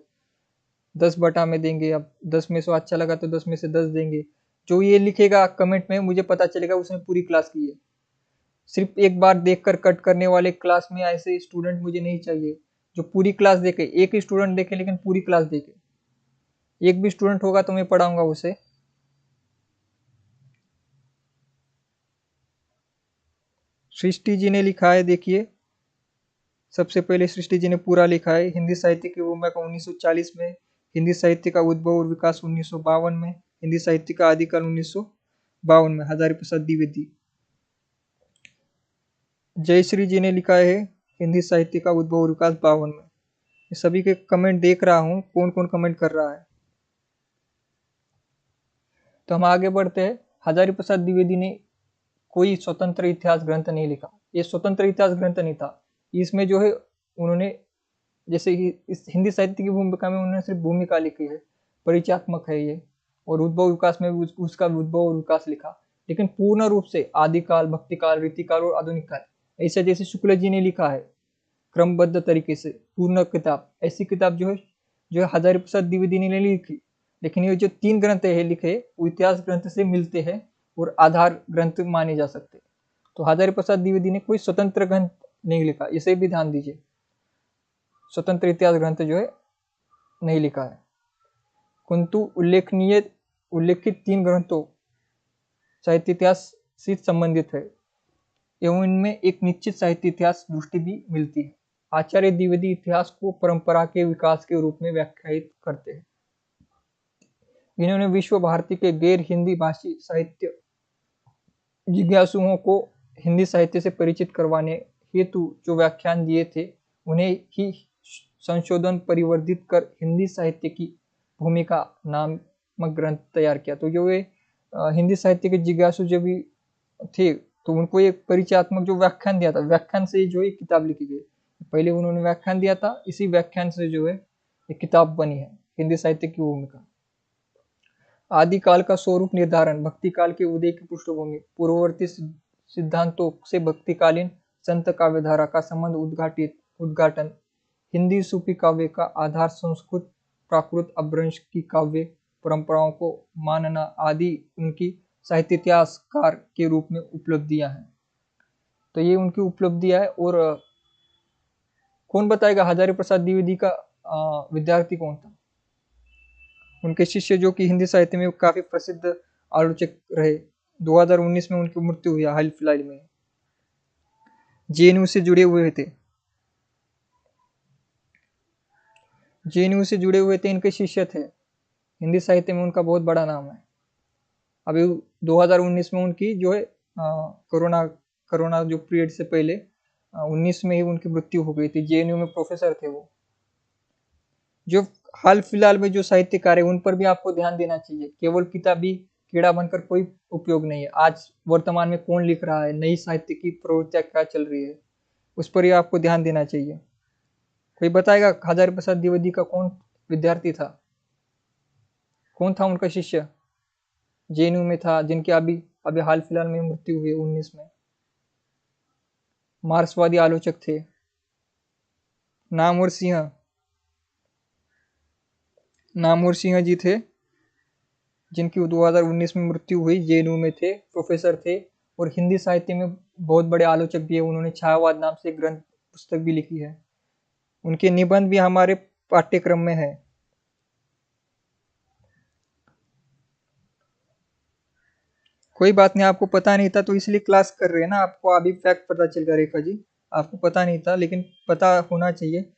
10 बटा में देंगे। अब 10 में से अच्छा लगा तो 10 में से 10 देंगे। जो ये लिखेगा कमेंट में, मुझे पता चलेगा उसने पूरी क्लास की है। सिर्फ एक बार देखकर कट करने वाले क्लास में ऐसे स्टूडेंट मुझे नहीं चाहिए। जो पूरी क्लास देखे, एक ही स्टूडेंट देखे लेकिन पूरी क्लास देखे। एक भी स्टूडेंट होगा तो मैं पढ़ाऊंगा उसे। सृष्टि जी ने लिखा है, देखिए सबसे पहले सृष्टि जी ने पूरा लिखा है। हिंदी साहित्य की भूमिका 1940 में, हिंदी साहित्य का उद्भव और विकास 1952 में, हिंदी साहित्य का आदिकाल 1952 में, हजारी प्रसाद द्विवेदी। जयश्री जी ने लिखा है, हिंदी साहित्य का उद्भव और विकास 52 में। सभी के कमेंट देख रहा हूँ, कौन कौन कमेंट कर रहा है। तो हम आगे बढ़ते हैं। हजारी प्रसाद द्विवेदी ने कोई स्वतंत्र इतिहास ग्रंथ नहीं लिखा। ये स्वतंत्र इतिहास ग्रंथ नहीं था। इसमें जो है उन्होंने, जैसे कि इस हिंदी साहित्य की भूमिका में उन्होंने सिर्फ भूमिका लिखी है, परिचयात्मक है ये, और उद्भव विकास में भी उसका उद्भव और विकास लिखा। लेकिन पूर्ण रूप से आदिकाल, भक्तिकाल, रीतिकाल और आधुनिक काल, ऐसा जैसे शुक्ल जी ने लिखा है क्रमबद्ध तरीके से पूर्ण किताब, ऐसी किताब जो है हजारी प्रसाद द्विवेदी ने नहीं लिखी। लेकिन ये जो 3 ग्रंथ है लिखे, वो इतिहास ग्रंथ से मिलते हैं और आधार ग्रंथ माने जा सकते। तो हजारी प्रसाद द्विवेदी ने कोई स्वतंत्र ग्रंथ नहीं लिखा, इसे भी ध्यान दीजिए। स्वतंत्र इतिहास ग्रंथ जो है नहीं लिखा है, किंतु उल्लेखित 3 ग्रंथों साहित्य इतिहास से संबंधित है एवं इनमें एक निश्चित साहित्य इतिहास दृष्टि भी मिलती है। आचार्य द्विवेदी इतिहास को परंपरा के विकास के रूप में व्याख्यायित करते हैं। इन्होंने विश्व भारती के गैर हिंदी भाषी साहित्य जिज्ञासुओं को हिंदी साहित्य से परिचित करवाने हेतु जो व्याख्यान दिए थे, उन्हें ही संशोधन परिवर्धित कर हिंदी साहित्य की भूमिका नामक ग्रंथ तैयार किया। तो जो वे हिंदी साहित्य के जिज्ञासु जो भी थे, तो उनको एक परिचयात्मक जो व्याख्यान दिया था, व्याख्यान से जो एक किताब लिखी गई। पहले उन्होंने व्याख्यान दिया था, इसी व्याख्यान से जो है एक किताब बनी है, हिंदी साहित्य की भूमिका। आदिकाल का स्वरूप निर्धारण, भक्ति काल के उदय की पृष्ठभूमि, पूर्ववर्ती सिद्धांतों से भक्तिकालीन संत काव्यधारा का संबंध उद्घाटन, हिंदी सूफी काव्य का आधार संस्कृत प्राकृत अपभ्रंश की काव्य परंपराओं को मानना आदि उनकी साहित्य इतिहासकार के रूप में उपलब्धियां हैं। तो ये उनकी उपलब्धियां है। और कौन बताएगा हजारी प्रसाद द्विवेदी का विद्यार्थी कौन था? उनके शिष्य जो कि हिंदी साहित्य में काफी प्रसिद्ध आलोचक रहे। 2019 में उनकी मृत्यु हुई हाल फिलहाल में, जेएनयू से जुड़े हुए थे। जेएनयू से जुड़े हुए थे, इनके शिष्य थे। हिंदी साहित्य में उनका बहुत बड़ा नाम है। अभी 2019 में उनकी जो है कोरोना जो पीरियड से पहले 19 में ही उनकी मृत्यु हो गई थी। जेएनयू में प्रोफेसर थे वो। जो हाल फिलहाल में जो साहित्यकार है उन पर भी आपको ध्यान देना चाहिए। केवल किताबी कीड़ा बनकर कोई उपयोग नहीं है। आज वर्तमान में कौन लिख रहा है, नई साहित्य की प्रवृत्तियां क्या चल रही है, उस पर ही आपको ध्यान देना चाहिए। कोई बताएगा हजारी प्रसाद द्विवेदी का कौन विद्यार्थी था, कौन था उनका शिष्य? जेएनयू में था, जिनकी अभी हाल फिलहाल में मृत्यु हुई 19 में। मार्क्सवादी आलोचक थे, नामवर सिंह जी थे, जिनकी 2019 में मृत्यु हुई। जेएनयू में थे, प्रोफेसर थे और हिंदी साहित्य में बहुत बड़े आलोचक भी है। उन्होंने छायावाद नाम से ग्रंथ पुस्तक भी लिखी है। उनके निबंध भी हमारे पाठ्यक्रम में है। कोई बात नहीं, आपको पता नहीं था तो इसलिए क्लास कर रहे हैं ना, आपको अभी फैक्ट पता चल गया। रेखा जी, आपको पता नहीं था लेकिन पता होना चाहिए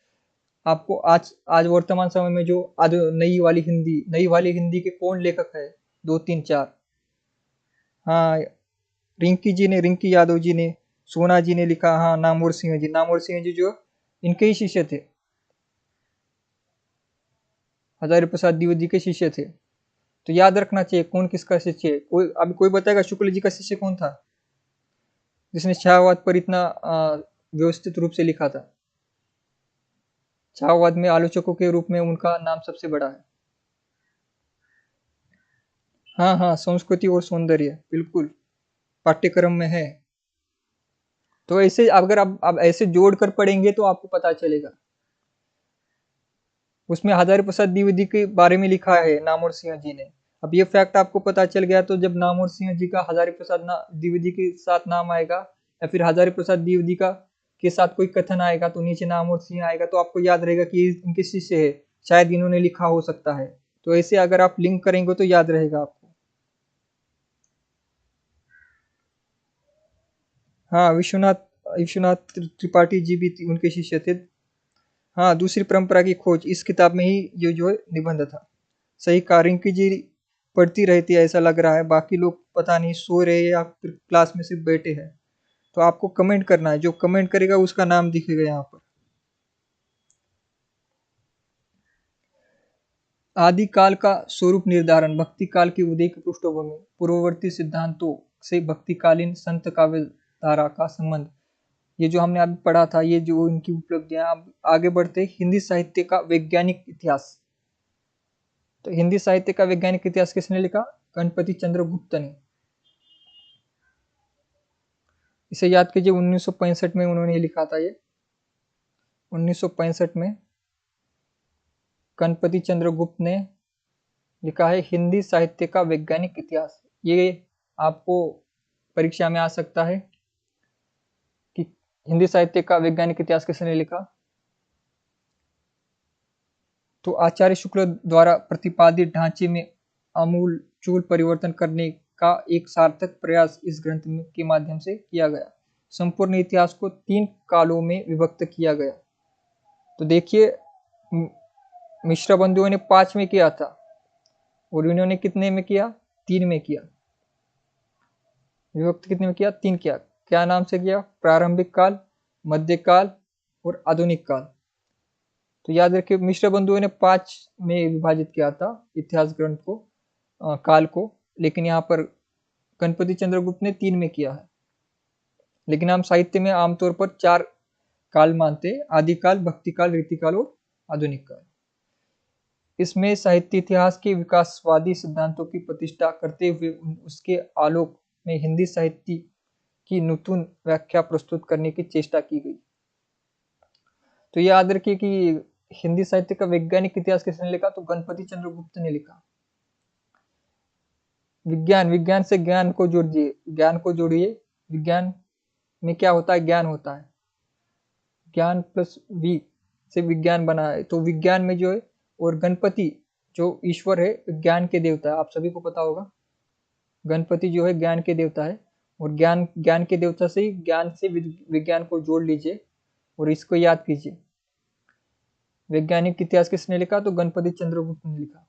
आपको। आज वर्तमान समय में जो आज नई वाली हिंदी के कौन लेखक है? 2 3 4। हाँ, रिंकी यादव जी ने, सोना जी ने लिखा। हाँ, नामवर सिंह जी जो इनके ही शिष्य थे, हजारी प्रसाद द्विवेदी के शिष्य थे। तो याद रखना चाहिए कौन किसका शिष्य है। कोई बताएगा शुक्ल जी का शिष्य कौन था, जिसने छायावाद पर इतना व्यवस्थित रूप से लिखा था? छायावाद में आलोचकों के रूप में उनका नाम सबसे बड़ा है। हाँ हाँ, संस्कृति और सौंदर्य, बिल्कुल पाठ्यक्रम में है। तो ऐसे अगर आप ऐसे जोड़ कर पढ़ेंगे तो आपको पता चलेगा। उसमें हजारी प्रसाद द्विवेदी के बारे में लिखा है नामवर सिंह जी ने। अब ये फैक्ट आपको पता चल गया, तो जब नामवर सिंह जी का हजारी प्रसाद द्विवेदी के साथ नाम आएगा या फिर हजारी प्रसाद द्विवेदी का के साथ कोई कथन आएगा तो नीचे नामवर सिंह आएगा, तो आपको याद रहेगा कि इनके शिष्य है, शायद इन्होंने लिखा हो सकता है। तो ऐसे अगर आप लिंक करेंगे तो याद रहेगा आपको। हाँ, विश्वनाथ त्रिपाठी जी भी उनके शिष्य थे। हाँ, दूसरी परंपरा की खोज, इस किताब में ही ये जो है निबंध था। सही कहा, रिंकी जी पढ़ती रहती है ऐसा लग रहा है। बाकी लोग पता नहीं सो रहे हैं या फिर क्लास में सिर्फ बैठे हैं। तो आपको कमेंट करना है, जो कमेंट करेगा उसका नाम दिखेगा यहाँ पर। आदिकाल का स्वरूप निर्धारण, भक्ति काल की उदय की पृष्ठभूमि, पूर्ववर्ती सिद्धांतों से भक्तिकालीन संत काव्य धारा का संबंध, ये जो हमने अभी पढ़ा था, ये जो इनकी उपलब्धियां। अब आगे बढ़ते हिंदी साहित्य का वैज्ञानिक इतिहास। तो हिंदी साहित्य का वैज्ञानिक इतिहास किसने लिखा? गणपति चंद्र गुप्त ने। इसे याद कीजिए, 1965 में उन्होंने लिखा था। ये 1965 में गणपति चंद्र गुप्त ने लिखा है हिंदी साहित्य का वैज्ञानिक इतिहास। ये आपको परीक्षा में आ सकता है कि हिंदी साहित्य का वैज्ञानिक इतिहास किसने लिखा। तो आचार्य शुक्ल द्वारा प्रतिपादित ढांचे में आमूल चूल परिवर्तन करने का एक सार्थक प्रयास इस ग्रंथ के माध्यम से किया गया। संपूर्ण इतिहास को 3 कालों में विभक्त किया गया। तो देखिए, मिश्र बंधुओं ने 5 में किया था और इन्होंने कितने में किया? 3 में किया। विभक्त कितने में किया? 3 किया। क्या नाम से किया? प्रारंभिक काल, मध्यकाल और आधुनिक काल। तो याद रखिए, मिश्र बंधुओं ने 5 में विभाजित किया था इतिहास ग्रंथ को, काल को, लेकिन यहाँ पर गणपति चंद्र गुप्त ने 3 में किया है। लेकिन हम साहित्य में आमतौर पर 4 काल मानते हैं: आदिकाल, भक्तिकाल, रीतिकाल और आधुनिक काल। इसमें साहित्य इतिहास के विकासवादी सिद्धांतों की प्रतिष्ठा करते हुए उसके आलोक में हिंदी साहित्य की नूतन व्याख्या प्रस्तुत करने की चेष्टा की गई। तो याद रखिए कि हिंदी साहित्य का वैज्ञानिक इतिहास किसने लिखा? तो गणपति चंद्र गुप्त ने लिखा। विज्ञान, विज्ञान से ज्ञान को जोड़िए, ज्ञान को जोड़िए। विज्ञान में क्या होता है? ज्ञान होता है। ज्ञान प्लस वी से विज्ञान बना है। तो विज्ञान में जो है, और गणपति जो ईश्वर है, ज्ञान के देवता है। आप सभी को पता होगा, गणपति जो है ज्ञान के देवता है। और ज्ञान के देवता से ही ज्ञान से विज्ञान को जोड़ लीजिए और इसको याद कीजिए। वैज्ञानिक इतिहास किसने लिखा? तो गणपति चंद्र गुप्त ने लिखा।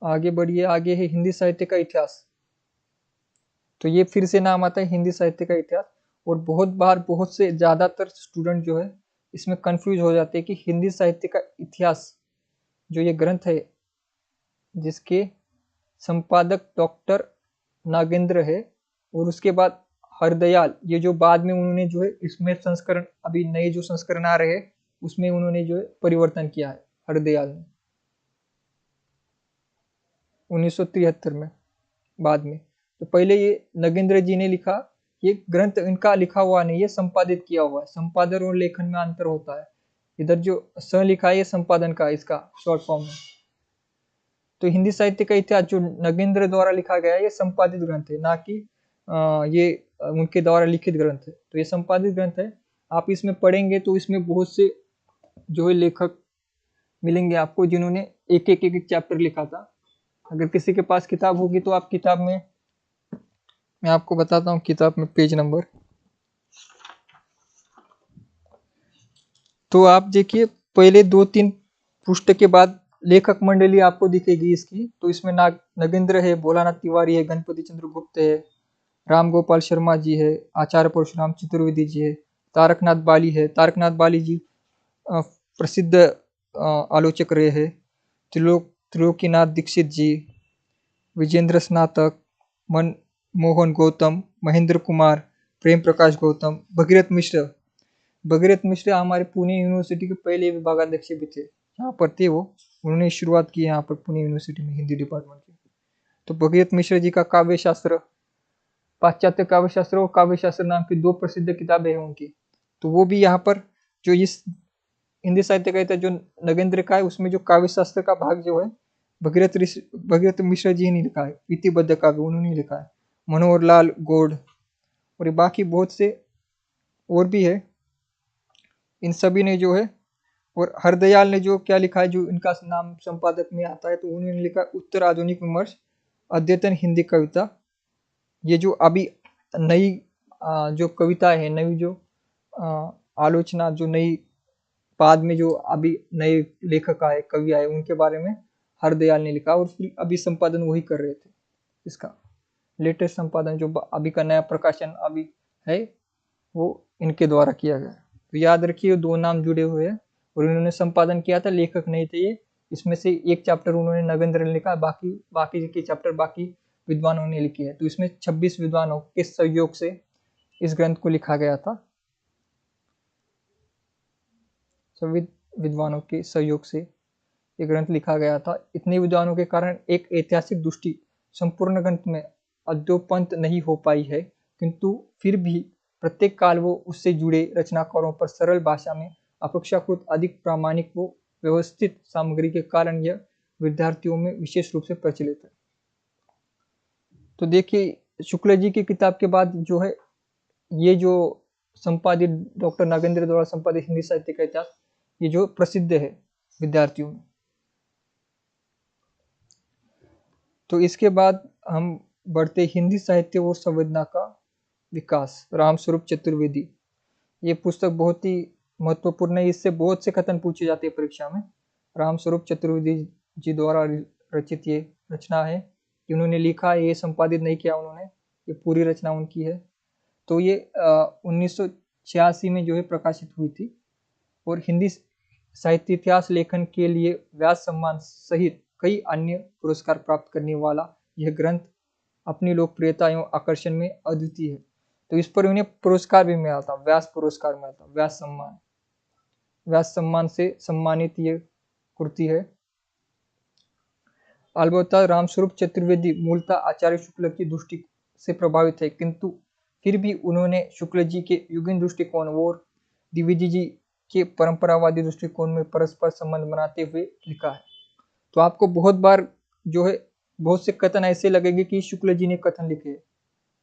आगे बढ़िए। आगे है हिंदी साहित्य का इतिहास। तो ये फिर से नाम आता है हिंदी साहित्य का इतिहास। और बहुत बार बहुत से ज्यादातर स्टूडेंट जो है इसमें कंफ्यूज हो जाते हैं कि हिंदी साहित्य का इतिहास जो ये ग्रंथ है, जिसके संपादक डॉक्टर नागेंद्र है, और उसके बाद हरदयाल, ये जो बाद में उन्होंने जो है इसमें संस्करण, अभी नए जो संस्करण आ रहे हैं उसमें उन्होंने जो है परिवर्तन किया है, हरदयाल ने 1973 में, बाद में। तो पहले ये नगेंद्र जी ने लिखा। ये ग्रंथ इनका लिखा हुआ नहीं, ये संपादित किया हुआ है। संपादन और लेखन में अंतर होता है। इधर जो स लिखा है ये संपादन का, इसका शॉर्ट फॉर्म में। तो हिंदी साहित्य का इतिहास जो नगेंद्र द्वारा लिखा गया है, ये संपादित ग्रंथ है, ना कि ये उनके द्वारा लिखित ग्रंथ है। तो ये संपादित ग्रंथ है। आप इसमें पढ़ेंगे तो इसमें बहुत से जो है लेखक मिलेंगे आपको, जिन्होंने एक एक चैप्टर लिखा था। अगर किसी के पास किताब होगी तो आप किताब में, मैं आपको बताता हूँ किताब में पेज नंबर। तो आप देखिए, पहले 2-3 पृष्ठ के बाद लेखक मंडली आपको दिखेगी इसकी। तो इसमें नगेंद्र है, भोलानाथ तिवारी है, गणपति चंद्र गुप्त है, राम गोपाल शर्मा जी है, आचार्य परशुराम चतुर्वेदी जी है, तारकनाथ बाली है। तारकनाथ बाली जी प्रसिद्ध आलोचक रहे हैं। त्रिलोकीनाथ दीक्षित जी, विजेंद्र स्नातक, मनमोहन गौतम, महेंद्र कुमार, प्रेम प्रकाश गौतम, भगीरथ मिश्र। भगीरथ मिश्र हमारे पुणे यूनिवर्सिटी के पहले विभागाध्यक्ष भी थे, यहाँ पर थे वो। उन्होंने शुरुआत की यहाँ पर पुणे यूनिवर्सिटी में हिंदी डिपार्टमेंट की। तो भगीरथ मिश्र जी का काव्य शास्त्र, पाश्चात्य काव्य शास्त्र और काव्य शास्त्र नाम की 2 प्रसिद्ध किताबें हैं उनकी। तो वो भी यहाँ पर, जो इस हिंदी साहित्य का जो नगेंद्र का है, उसमें जो काव्य शास्त्र का भाग जो है भगीरथ मिश्र जी ने लिखा है। इतिबद्ध काव्य उन्होंने लिखा है। मनोहर लाल गौड़ और बाकी बहुत से और भी है, इन सभी ने जो है। और हरदयाल ने जो क्या लिखा है, जो इनका नाम संपादक में आता है, तो उन्होंने लिखा उत्तर आधुनिक विमर्श, अद्यतन हिंदी कविता। ये जो अभी नई जो कविता है, नई जो आलोचना, जो नई बाद में जो अभी नए लेखक आए, कवि आए, उनके बारे में हरदयाल ने लिखा। और फिर अभी संपादन वही कर रहे थे। इसका लेटेस्ट संपादन जो अभी का नया प्रकाशन अभी है, वो इनके द्वारा किया गया। तो याद रखिए 2 नाम जुड़े हुए हैं और इन्होंने संपादन किया था, लेखक नहीं थे ये। इसमें से एक चैप्टर उन्होंने नगेंद्र ने लिखा, बाकी के चैप्टर बाकी विद्वानों ने लिखी है। तो इसमें 26 विद्वानों के सहयोग से इस ग्रंथ को लिखा गया था। सभी विद्वानों के सहयोग से ये ग्रंथ लिखा गया था। इतने विद्वानों के कारण एक ऐतिहासिक दृष्टि संपूर्ण ग्रंथ में अद्योपंत नहीं हो पाई है, किंतु फिर भी प्रत्येक काल वो उससे जुड़े रचनाकारों पर सरल भाषा में अपेक्षाकृत अधिक प्रामाणिक व व्यवस्थित सामग्री के कारण यह विद्यार्थियों में विशेष रूप से प्रचलित है। तो देखिए शुक्ल जी की किताब के बाद जो है ये जो संपादित डॉक्टर नागेंद्र द्वारा संपादित हिंदी साहित्य का इतिहास, ये जो प्रसिद्ध है विद्यार्थियों में। तो इसके बाद हम बढ़ते हिंदी साहित्य और संवेदना का विकास, रामस्वरूप चतुर्वेदी। ये पुस्तक बहुत ही महत्वपूर्ण है, इससे बहुत से कथन पूछे जाते हैं परीक्षा में। रामस्वरूप चतुर्वेदी जी द्वारा रचित ये रचना है, इन्होंने लिखा है, ये संपादित नहीं किया उन्होंने, ये पूरी रचना उनकी है। तो ये 1986 में जो है प्रकाशित हुई थी और हिंदी साहित्य इतिहास लेखन के लिए व्यास सम्मान सहित कई अन्य पुरस्कार प्राप्त करने वाला यह ग्रंथ अपनी लोकप्रियता एवं आकर्षण में अद्वितीय है। तो इस पर उन्हें पुरस्कार भी मिला था, व्यास पुरस्कार मिला था, व्यास सम्मान से सम्मानित ये कृति है। अलबत्ता रामस्वरूप चतुर्वेदी मूलतः आचार्य शुक्ल की दृष्टि से प्रभावित है, किंतु फिर भी उन्होंने शुक्ल जी के युगीन दृष्टिकोण और द्विवेदी जी के परंपरावादी दृष्टिकोण में परस्पर संबंध बनाते हुए लिखा है। तो आपको बहुत बार जो है बहुत से कथन ऐसे लगेंगे कि शुक्ल जी ने कथन लिखे हैं,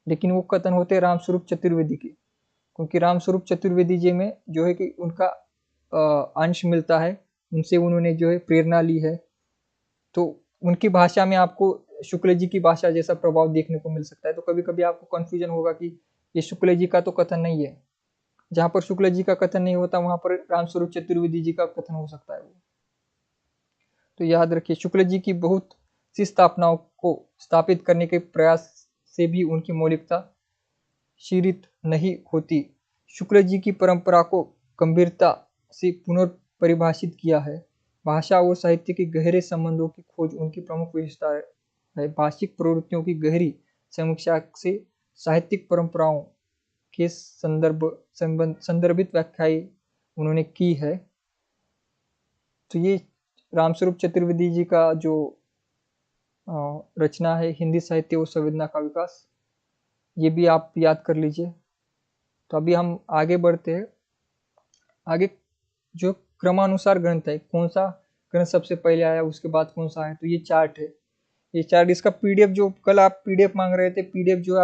लेकिन वो कथन होते हैं रामस्वरूप चतुर्वेदी के, क्योंकि रामस्वरूप चतुर्वेदी जी में जो है कि उनका अंश मिलता है, उनसे उन्होंने जो है प्रेरणा ली है। तो उनकी भाषा में आपको शुक्ल जी की भाषा जैसा प्रभाव देखने को मिल सकता है। तो कभी कभी आपको कंफ्यूजन होगा कि ये शुक्ल जी का तो कथन नहीं है, जहां पर शुक्ल जी का कथन नहीं होता वहां पर रामस्वरूप चतुर्वेदी जी का कथन हो सकता है वो। तो याद रखिए शुक्ल जी की बहुत सी स्थापनाओं को स्थापित करने के प्रयास से भी उनकी मौलिकता क्षीणित नहीं होती। शुक्ल जी की परंपरा को गंभीरता से पुनर्परिभाषित किया है। भाषा और साहित्य के गहरे संबंधों की खोज उनकी प्रमुख विशेषता है। भाषिक प्रवृत्तियों की गहरी समीक्षा से साहित्यिक परंपराओं के संदर्भित व्याख्याएं उन्होंने की है। तो ये रामस्वरूप चतुर्वेदी जी का जो रचना है हिंदी साहित्य और संवेदना का विकास, ये भी आप याद कर लीजिए। तो अभी हम आगे बढ़ते हैं। आगे जो क्रमानुसार ग्रंथ है, कौन सा ग्रंथ सबसे पहले आया उसके बाद कौन सा है, तो ये चार्ट है। ये चार्ट, इसका पीडीएफ, जो कल आप पीडीएफ मांग रहे थे, पीडीएफ जो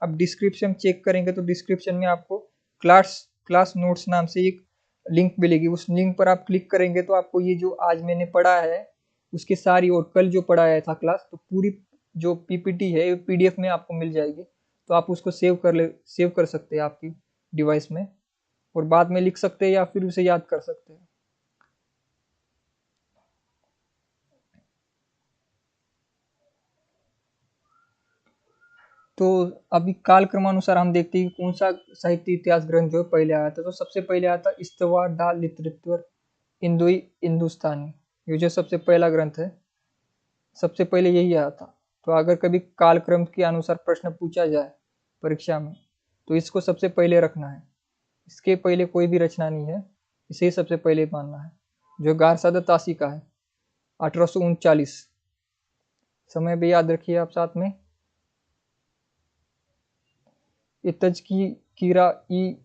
आप डिस्क्रिप्शन चेक करेंगे तो डिस्क्रिप्शन में आपको क्लास नोट्स नाम से एक लिंक मिलेगी। उस लिंक पर आप क्लिक करेंगे तो आपको ये जो आज मैंने पढ़ा है उसकी सारी, और कल जो पढ़ाया था क्लास, तो पूरी जो पीपीटी है पीडीएफ में आपको मिल जाएगी। तो आप उसको सेव कर सकते हैं आपकी डिवाइस में और बाद में लिख सकते हैं या फिर उसे याद कर सकते हैं। तो अभी काल क्रमानुसार हम देखते हैं कि कौन सा साहित्य इतिहास ग्रंथ जो है पहले आया था। तो सबसे पहले आया था इस्तवा डा लिटरेचर इंदोई हिंदुस्तानी, ये जो सबसे पहला ग्रंथ है, सबसे पहले यही आया था। तो अगर कभी कालक्रम के अनुसार प्रश्न पूछा जाए परीक्षा में तो इसको सबसे पहले रखना है, इसके पहले कोई भी रचना नहीं है, इसे ही सबसे पहले मानना है। जो गारसादा तासी का है 1839, समय भी याद रखिए आप साथ में। इतज की कीरा ई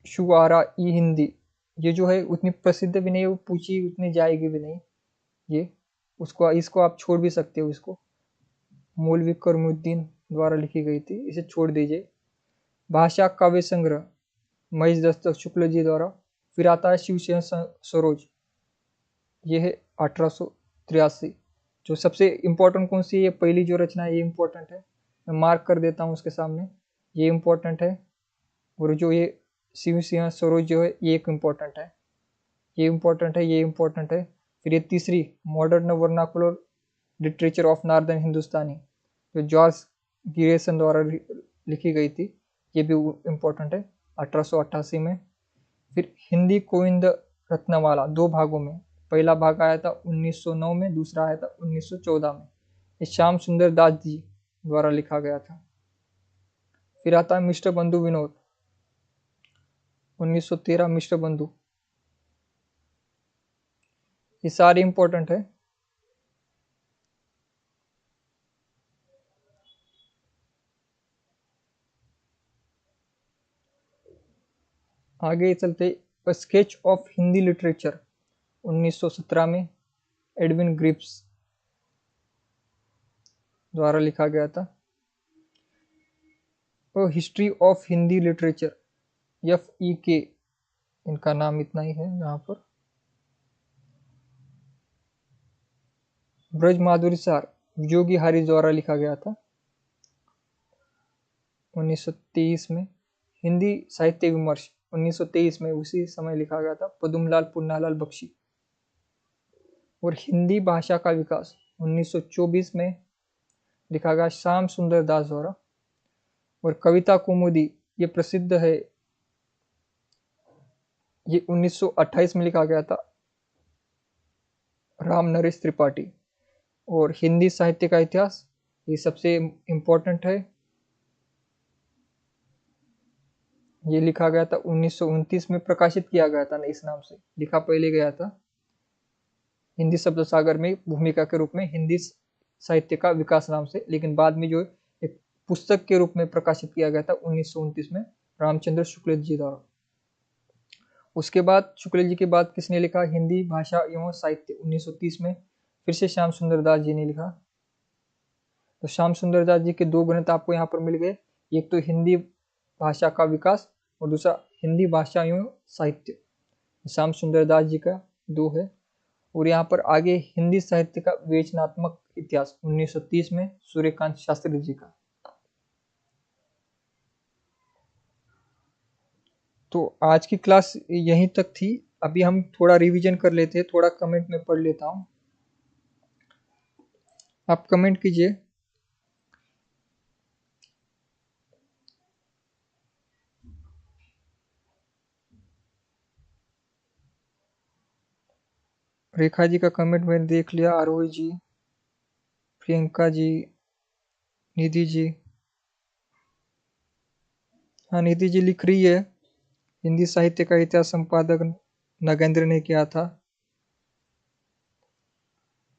शुआरा ई हिंदी, ये जो है उतनी प्रसिद्ध भी नहीं, वो पूछी उतनी जाएगी भी नहीं, ये इसको आप छोड़ भी सकते हो। इसको मौलवी करमुद्दीन द्वारा लिखी गई थी, इसे छोड़ दीजिए। भाषा काव्य संग्रह महेश दस्तक शुक्ल जी द्वारा। फिर आता है शिवसेन सरोज, ये है 1883। जो सबसे इम्पोर्टेंट कौन सी है, ये पहली जो रचना है ये इम्पोर्टेंट है, मैं मार्क कर देता हूँ उसके सामने, ये इम्पोर्टेंट है। और जो ये शिव सिंह सरोज जो है ये एक इम्पोर्टेंट है, ये इम्पोर्टेंट है, ये इम्पोर्टेंट है। फिर ये तीसरी modern vernacular literature of northern Hindustani, जो जॉर्ज गिरेसन द्वारा लिखी गई थी, ये भी इम्पोर्टेंट है 1888 में। फिर हिंदी गोविंद रत्नमाला 2 भागों में, पहला भाग आया था 1909 में, दूसरा आया था 1914 में। ये श्याम सुंदर दास जी द्वारा लिखा गया था। फिर आता है मिस्टर बंधु विनोद 1913, मिस्टर बंधु। ये सारे इंपॉर्टेंट है। आगे चलते, स्केच ऑफ हिंदी लिटरेचर 1917 में एडविन ग्रिप्स द्वारा लिखा गया था। और history of Hindi literature FEK, इनका नाम इतना ही है यहाँ पर। ब्रज माधुरी सार जोगी हारी द्वारा लिखा गया था 1923 में। हिंदी साहित्य विमर्श 1923 में उसी समय लिखा गया था पदुमलाल पुन्नालाल बख्शी। और हिंदी भाषा का विकास 1924 में लिखा गया श्याम सुंदर दास द्वारा। और कविता कुमुदी, ये प्रसिद्ध है, ये 1928 में लिखा गया था राम नरेश त्रिपाठी। और हिंदी साहित्य का इतिहास, ये सबसे इम्पोर्टेंट है, ये लिखा गया था 1929 में, प्रकाशित किया गया था ना इस नाम से, लिखा पहले गया था हिंदी शब्द सागर में भूमिका के रूप में हिंदी साहित्य का विकास नाम से, लेकिन बाद में जो एक पुस्तक के रूप में प्रकाशित किया गया था 1929 में रामचंद्र शुक्ल जी द्वारा। उसके बाद शुक्ल जी के बाद किसने लिखा हिंदी भाषा एवं साहित्य 1930 में, फिर से श्याम सुंदर दास जी ने लिखा। तो श्याम सुंदर दास जी के 2 ग्रंथ आपको यहाँ पर मिल गए, एक तो हिंदी भाषा का विकास और दूसरा हिंदी भाषा एवं साहित्य, श्याम सुंदर दास जी का 2 है। और यहाँ पर आगे हिंदी साहित्य का विवेचनात्मक इतिहास 1930 में सूर्यकांत शास्त्री जी का। तो आज की क्लास यहीं तक थी। अभी हम थोड़ा रिवीजन कर लेते हैं, थोड़ा कमेंट में पढ़ लेता हूँ, आप कमेंट कीजिए। रेखा जी का कमेंट मैंने देख लिया, आरोही जी, प्रियंका जी, निधि जी। हाँ, निधि जी लिख रही है हिंदी साहित्य का इतिहास संपादक नगेंद्र ने किया था।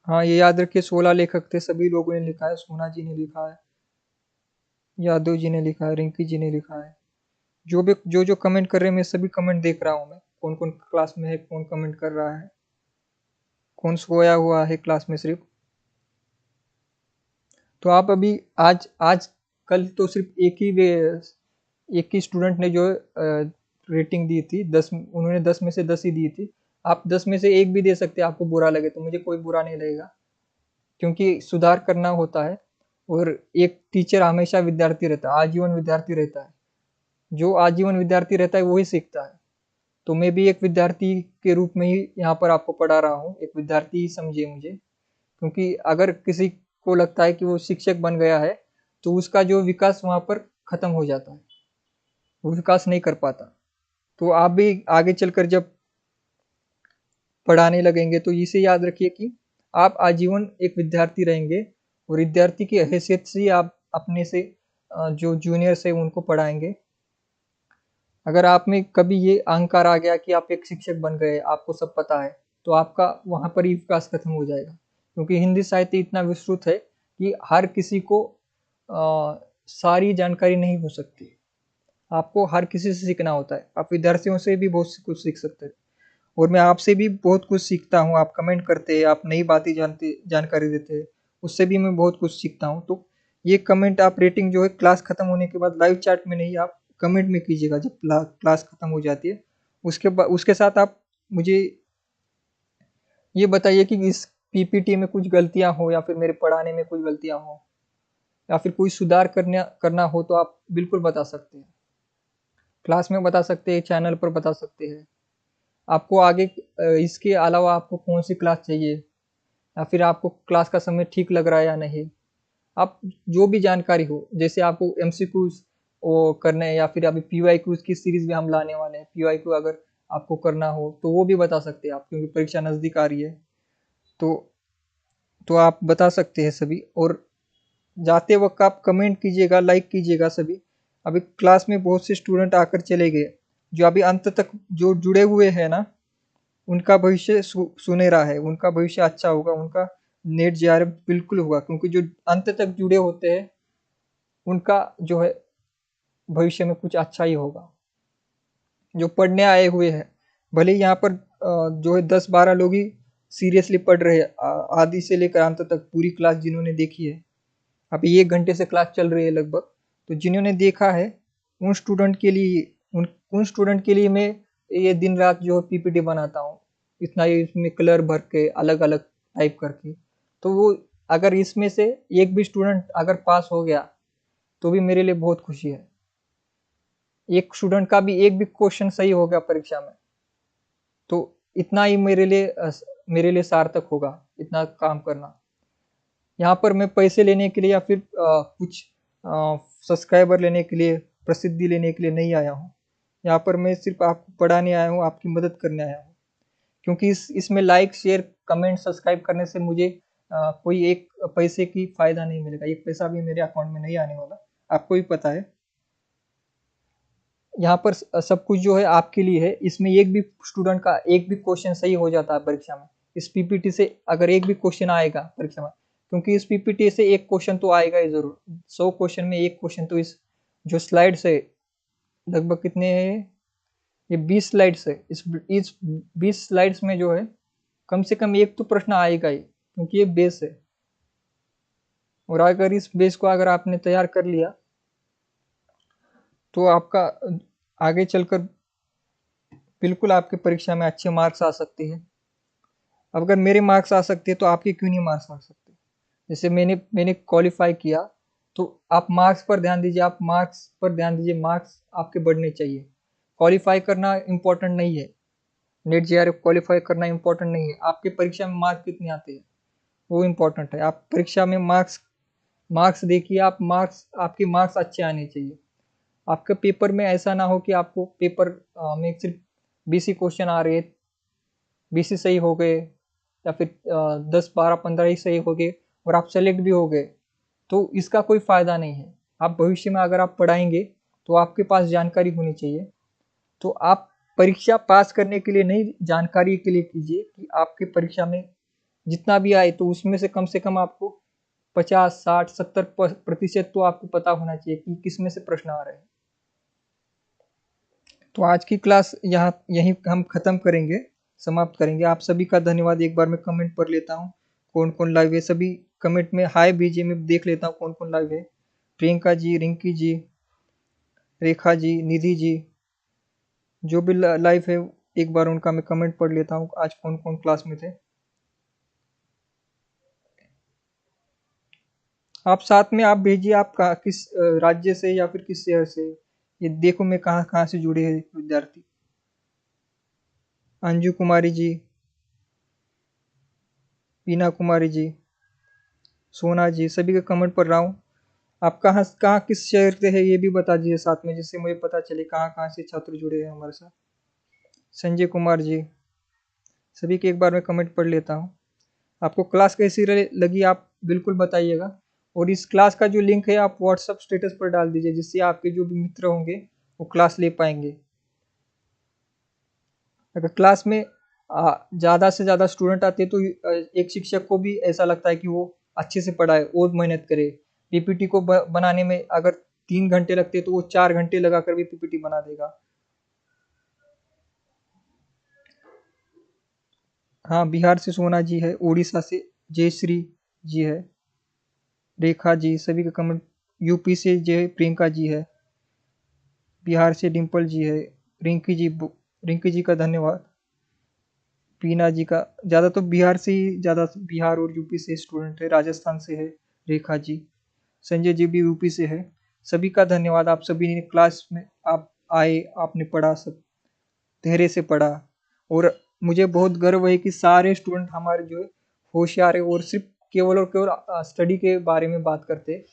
हाँ, ये याद रखिए 16 लेखक थे, सभी लोगों ने लिखा है, सोना जी ने लिखा है, यादव जी ने लिखा है, रिंकी जी ने लिखा है। जो कमेंट कर रहे हैं, मैं सभी कमेंट देख रहा हूँ, मैं कौन कौन क्लास में है, कौन कमेंट कर रहा है, कौन सोया हुआ है क्लास में सिर्फ। तो आप अभी आज आज कल तो सिर्फ एक ही स्टूडेंट ने जो रेटिंग दी थी 10, उन्होंने 10 में से 10 ही दी थी। आप 10 में से एक भी दे सकते हैं, आपको बुरा लगे तो, मुझे कोई बुरा नहीं लगेगा, क्योंकि सुधार करना होता है। और एक टीचर हमेशा विद्यार्थी रहता है, आजीवन विद्यार्थी रहता है, जो आजीवन विद्यार्थी रहता है वही सीखता है। तो मैं भी एक विद्यार्थी के रूप में ही यहाँ पर आपको पढ़ा रहा हूँ, एक विद्यार्थी ही समझिए मुझे, क्योंकि अगर किसी को लगता है कि वो शिक्षक बन गया है तो उसका जो विकास वहाँ पर खत्म हो जाता है, वो विकास नहीं कर पाता। तो आप भी आगे चलकर जब पढ़ाने लगेंगे तो इसे याद रखिए कि आप आजीवन एक विद्यार्थी रहेंगे, और विद्यार्थी की हैसियत से ही आप अपने से जो जूनियर्स है उनको पढ़ाएंगे। अगर आप में कभी ये अहंकार आ गया कि आप एक शिक्षक बन गए, आपको सब पता है, तो आपका वहाँ पर ही विकास खत्म हो जाएगा, क्योंकि हिंदी साहित्य इतना विस्तृत है कि हर किसी को सारी जानकारी नहीं हो सकती, आपको हर किसी से सीखना होता है। आप विद्यार्थियों से भी बहुत कुछ सीख सकते हैं, और मैं आपसे भी बहुत कुछ सीखता हूँ। आप कमेंट करते हैं, आप नई बातें जानकारी देते हैं, उससे भी मैं बहुत कुछ सीखता हूँ। तो ये कमेंट आप रेटिंग जो है क्लास खत्म होने के बाद लाइव चैट में नहीं, आप कमेंट में कीजिएगा जब क्लास खत्म हो जाती है। उसके साथ आप मुझे ये बताइए कि इस पीपीटी में कुछ गलतियां हो, या फिर मेरे पढ़ाने में कुछ गलतियां हो, या फिर कोई सुधार करना हो, तो आप बिल्कुल बता सकते हैं, क्लास में बता सकते हैं, चैनल पर बता सकते हैं। आपको आगे इसके अलावा आपको कौन सी क्लास चाहिए, या फिर आपको क्लास का समय ठीक लग रहा है या नहीं, आप जो भी जानकारी हो, जैसे आपको एमसीक्यूज वो करने हैं, या फिर अभी पीवाईक्यूज की सीरीज भी हम लाने वाले हैं। पीवाईक्यू अगर आपको करना हो तो वो भी बता सकते हैं आप, क्योंकि परीक्षा नज़दीक आ रही है। तो आप बता सकते हैं सभी। और जाते वक्त आप कमेंट कीजिएगा, लाइक कीजिएगा सभी। अभी क्लास में बहुत से स्टूडेंट आकर चले गए, जो अभी अंत तक जो जुड़े हुए हैं ना, उनका भविष्य सुनहरा है, उनका भविष्य अच्छा होगा, उनका नेट जेआरएफ बिल्कुल होगा, क्योंकि जो अंत तक जुड़े होते हैं उनका जो है भविष्य में कुछ अच्छा ही होगा। जो पढ़ने आए हुए हैं, भले ही यहाँ पर जो है 10-12 लोग ही सीरियसली पढ़ रहे हैं, आदि से लेकर अंत तक पूरी क्लास जिन्होंने देखी है, अभी 1 घंटे से क्लास चल रही है लगभग, तो जिन्होंने देखा है उन स्टूडेंट के लिए उन स्टूडेंट के लिए मैं ये दिन रात जो पीपीटी बनाता हूँ, इतना ये इसमें कलर भर के अलग अलग टाइप करके। तो वो अगर इसमें से एक भी स्टूडेंट अगर पास हो गया तो भी मेरे लिए बहुत खुशी है। एक स्टूडेंट का भी एक भी क्वेश्चन सही हो गया परीक्षा में तो इतना ही मेरे लिए सार्थक होगा, इतना काम करना। यहाँ पर मैं पैसे लेने के लिए या फिर कुछ सब्सक्राइबर लेने के लिए, प्रसिद्धि लेने के लिए नहीं आया हूँ। यहाँ पर मैं सिर्फ आपको पढ़ाने आया हूँ, आपकी मदद करने आया हूँ। क्योंकि इसमें लाइक, शेयर, कमेंट, सब्सक्राइब करने से मुझे कोई एक पैसे की फायदा नहीं मिलेगा, एक पैसा भी मेरे अकाउंट में नहीं आने वाला, आपको भी पता है। यहाँ पर सब कुछ जो है आपके लिए है। इसमें एक भी स्टूडेंट का एक भी क्वेश्चन सही हो जाता है परीक्षा में, इस पीपीटी से अगर एक भी क्वेश्चन आएगा परीक्षा में, क्योंकि इस पीपीटी से एक क्वेश्चन तो आएगा ही जरूर। 100 क्वेश्चन में एक क्वेश्चन तो इस जो स्लाइड्स है, लगभग कितने हैं ये 20 स्लाइड्स है, इस 20 स्लाइड्स में जो है कम से कम एक तो प्रश्न आएगा ही, क्योंकि ये बेस है। और अगर इस बेस को अगर आपने तैयार कर लिया तो आपका आगे चलकर बिल्कुल आपके परीक्षा में अच्छे मार्क्स आ सकते हैं। अब अगर मेरे मार्क्स आ सकते हैं तो आपके क्यों नहीं मार्क्स आ सकते। जैसे मैंने क्वालिफाई किया, तो आप मार्क्स पर ध्यान दीजिए, आप मार्क्स पर ध्यान दीजिए, मार्क्स आपके बढ़ने चाहिए। क्वालिफाई करना इम्पोर्टेंट नहीं है, नेट जेआरएफ क्वालिफाई करना इम्पोर्टेंट नहीं है, आपके परीक्षा में मार्क्स कितने आते हैं वो इम्पोर्टेंट है। आप परीक्षा में मार्क्स मार्क्स देखिए, आप मार्क्स आपके मार्क्स अच्छे आने चाहिए। आपके पेपर में ऐसा ना हो कि आपको पेपर में सिर्फ 20 ही क्वेश्चन आ रहे हैं, 20 ही सही हो गए, या फिर 10, 12, 15 ही सही हो गए और आप सेलेक्ट भी हो गए, तो इसका कोई फ़ायदा नहीं है। आप भविष्य में अगर आप पढ़ाएंगे तो आपके पास जानकारी होनी चाहिए। तो आप परीक्षा पास करने के लिए नहीं, जानकारी के लिए कीजिए कि आपके परीक्षा में जितना भी आए तो उसमें से कम आपको 50, 60, 70% तो आपको पता होना चाहिए कि किस में से प्रश्न आ रहे हैं। तो आज की क्लास यहीं हम ख़त्म करेंगे, समाप्त करेंगे। आप सभी का धन्यवाद। एक बार मैं कमेंट पढ़ लेता हूँ कौन कौन लाइव है, सभी कमेंट में हाय भेजिए, मैं देख लेता हूँ कौन कौन लाइव है। प्रियंका जी, रिंकी जी, रेखा जी, निधि जी, जो भी लाइव है एक बार उनका मैं कमेंट पढ़ लेता हूँ, आज कौन कौन क्लास में थे। आप साथ में आप भेजिए, आप किस राज्य से या फिर किस शहर से, ये देखो मैं कहाँ कहाँ से जुड़े हैं विद्यार्थी। अंजू कुमारी जी, बीना कुमारी जी, सोना जी, सभी का कमेंट पढ़ रहा हूँ। आप कहाँ कहाँ किस शहर से है ये भी बता दीजिए साथ में, जिससे मुझे पता चले कहाँ कहाँ से छात्र जुड़े हैं हमारे साथ। संजय कुमार जी, सभी के एक बार मैं कमेंट पढ़ लेता हूँ। आपको क्लास कैसी लगी आप बिल्कुल बताइएगा। और इस क्लास का जो लिंक है आप व्हाट्सअप स्टेटस पर डाल दीजिए, जिससे आपके जो भी मित्र होंगे वो क्लास ले पाएंगे। अगर क्लास में ज़्यादा से ज़्यादा स्टूडेंट आते हैं तो एक शिक्षक को भी ऐसा लगता है कि वो अच्छे से पढ़ाए और मेहनत करे। पीपीटी को बनाने में अगर 3 घंटे लगते तो वो 4 घंटे लगाकर भी पीपीटी बना देगा। हाँ, बिहार से सोना जी है, उड़ीसा से जयश्री जी है, रेखा जी, सभी का कमेंट। यूपी से जय प्रियंका जी है, बिहार से डिम्पल जी है, रिंकी जी रिंकी जी का धन्यवाद। पीना जी का ज़्यादा तो बिहार से ही, ज़्यादा बिहार और यूपी से स्टूडेंट है, राजस्थान से है रेखा जी, संजय जी भी यूपी से है। सभी का धन्यवाद, आप सभी ने क्लास में आप आए, आपने पढ़ा, सब धैर्य से पढ़ा। और मुझे बहुत गर्व है कि सारे स्टूडेंट हमारे जो है होशियार है और सिर्फ केवल और केवल स्टडी के बारे में बात करते,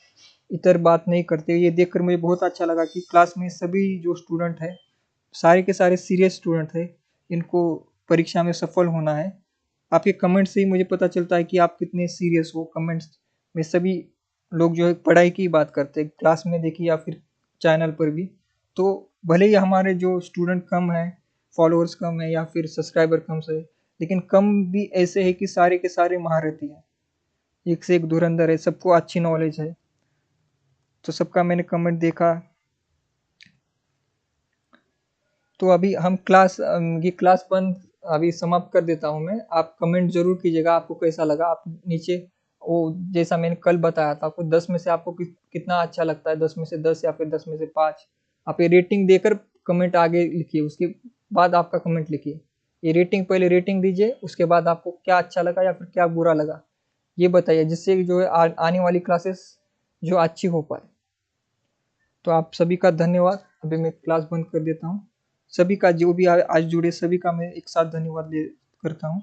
इतर बात नहीं करते। ये देखकर मुझे बहुत अच्छा लगा कि क्लास में सभी जो स्टूडेंट है सारे के सारे सीरियस स्टूडेंट है, इनको परीक्षा में सफल होना है। आपके कमेंट से ही मुझे पता चलता है कि आप कितने सीरियस हो। कमेंट्स में सभी लोग जो है पढ़ाई की बात करते हैं, क्लास में देखिए या फिर चैनल पर भी। तो भले ही हमारे जो स्टूडेंट कम है, फॉलोअर्स कम है या फिर सब्सक्राइबर कम से, लेकिन कम भी ऐसे है कि सारे के सारे महारथी हैं, एक से एक धुरंधर है, सबको अच्छी नॉलेज है। तो सबका मैंने कमेंट देखा। तो अभी हम ये क्लास बंद अभी समाप्त कर देता हूँ मैं। आप कमेंट जरूर कीजिएगा आपको कैसा लगा। आप नीचे वो जैसा मैंने कल बताया था आपको 10 में से आपको कितना अच्छा लगता है, 10 में से 10 या फिर 10 में से 5। आप ये रेटिंग देकर कमेंट आगे लिखिए, उसके बाद आपका कमेंट लिखिए। ये रेटिंग, पहले रेटिंग दीजिए, उसके बाद आपको क्या अच्छा लगा या फिर क्या बुरा लगा ये बताइए, जिससे जो है आने वाली क्लासेस जो अच्छी हो पाए। तो आप सभी का धन्यवाद। अभी मैं क्लास बंद कर देता हूँ। सभी का जो भी आज जुड़े सभी का मैं एक साथ धन्यवाद करता हूँ।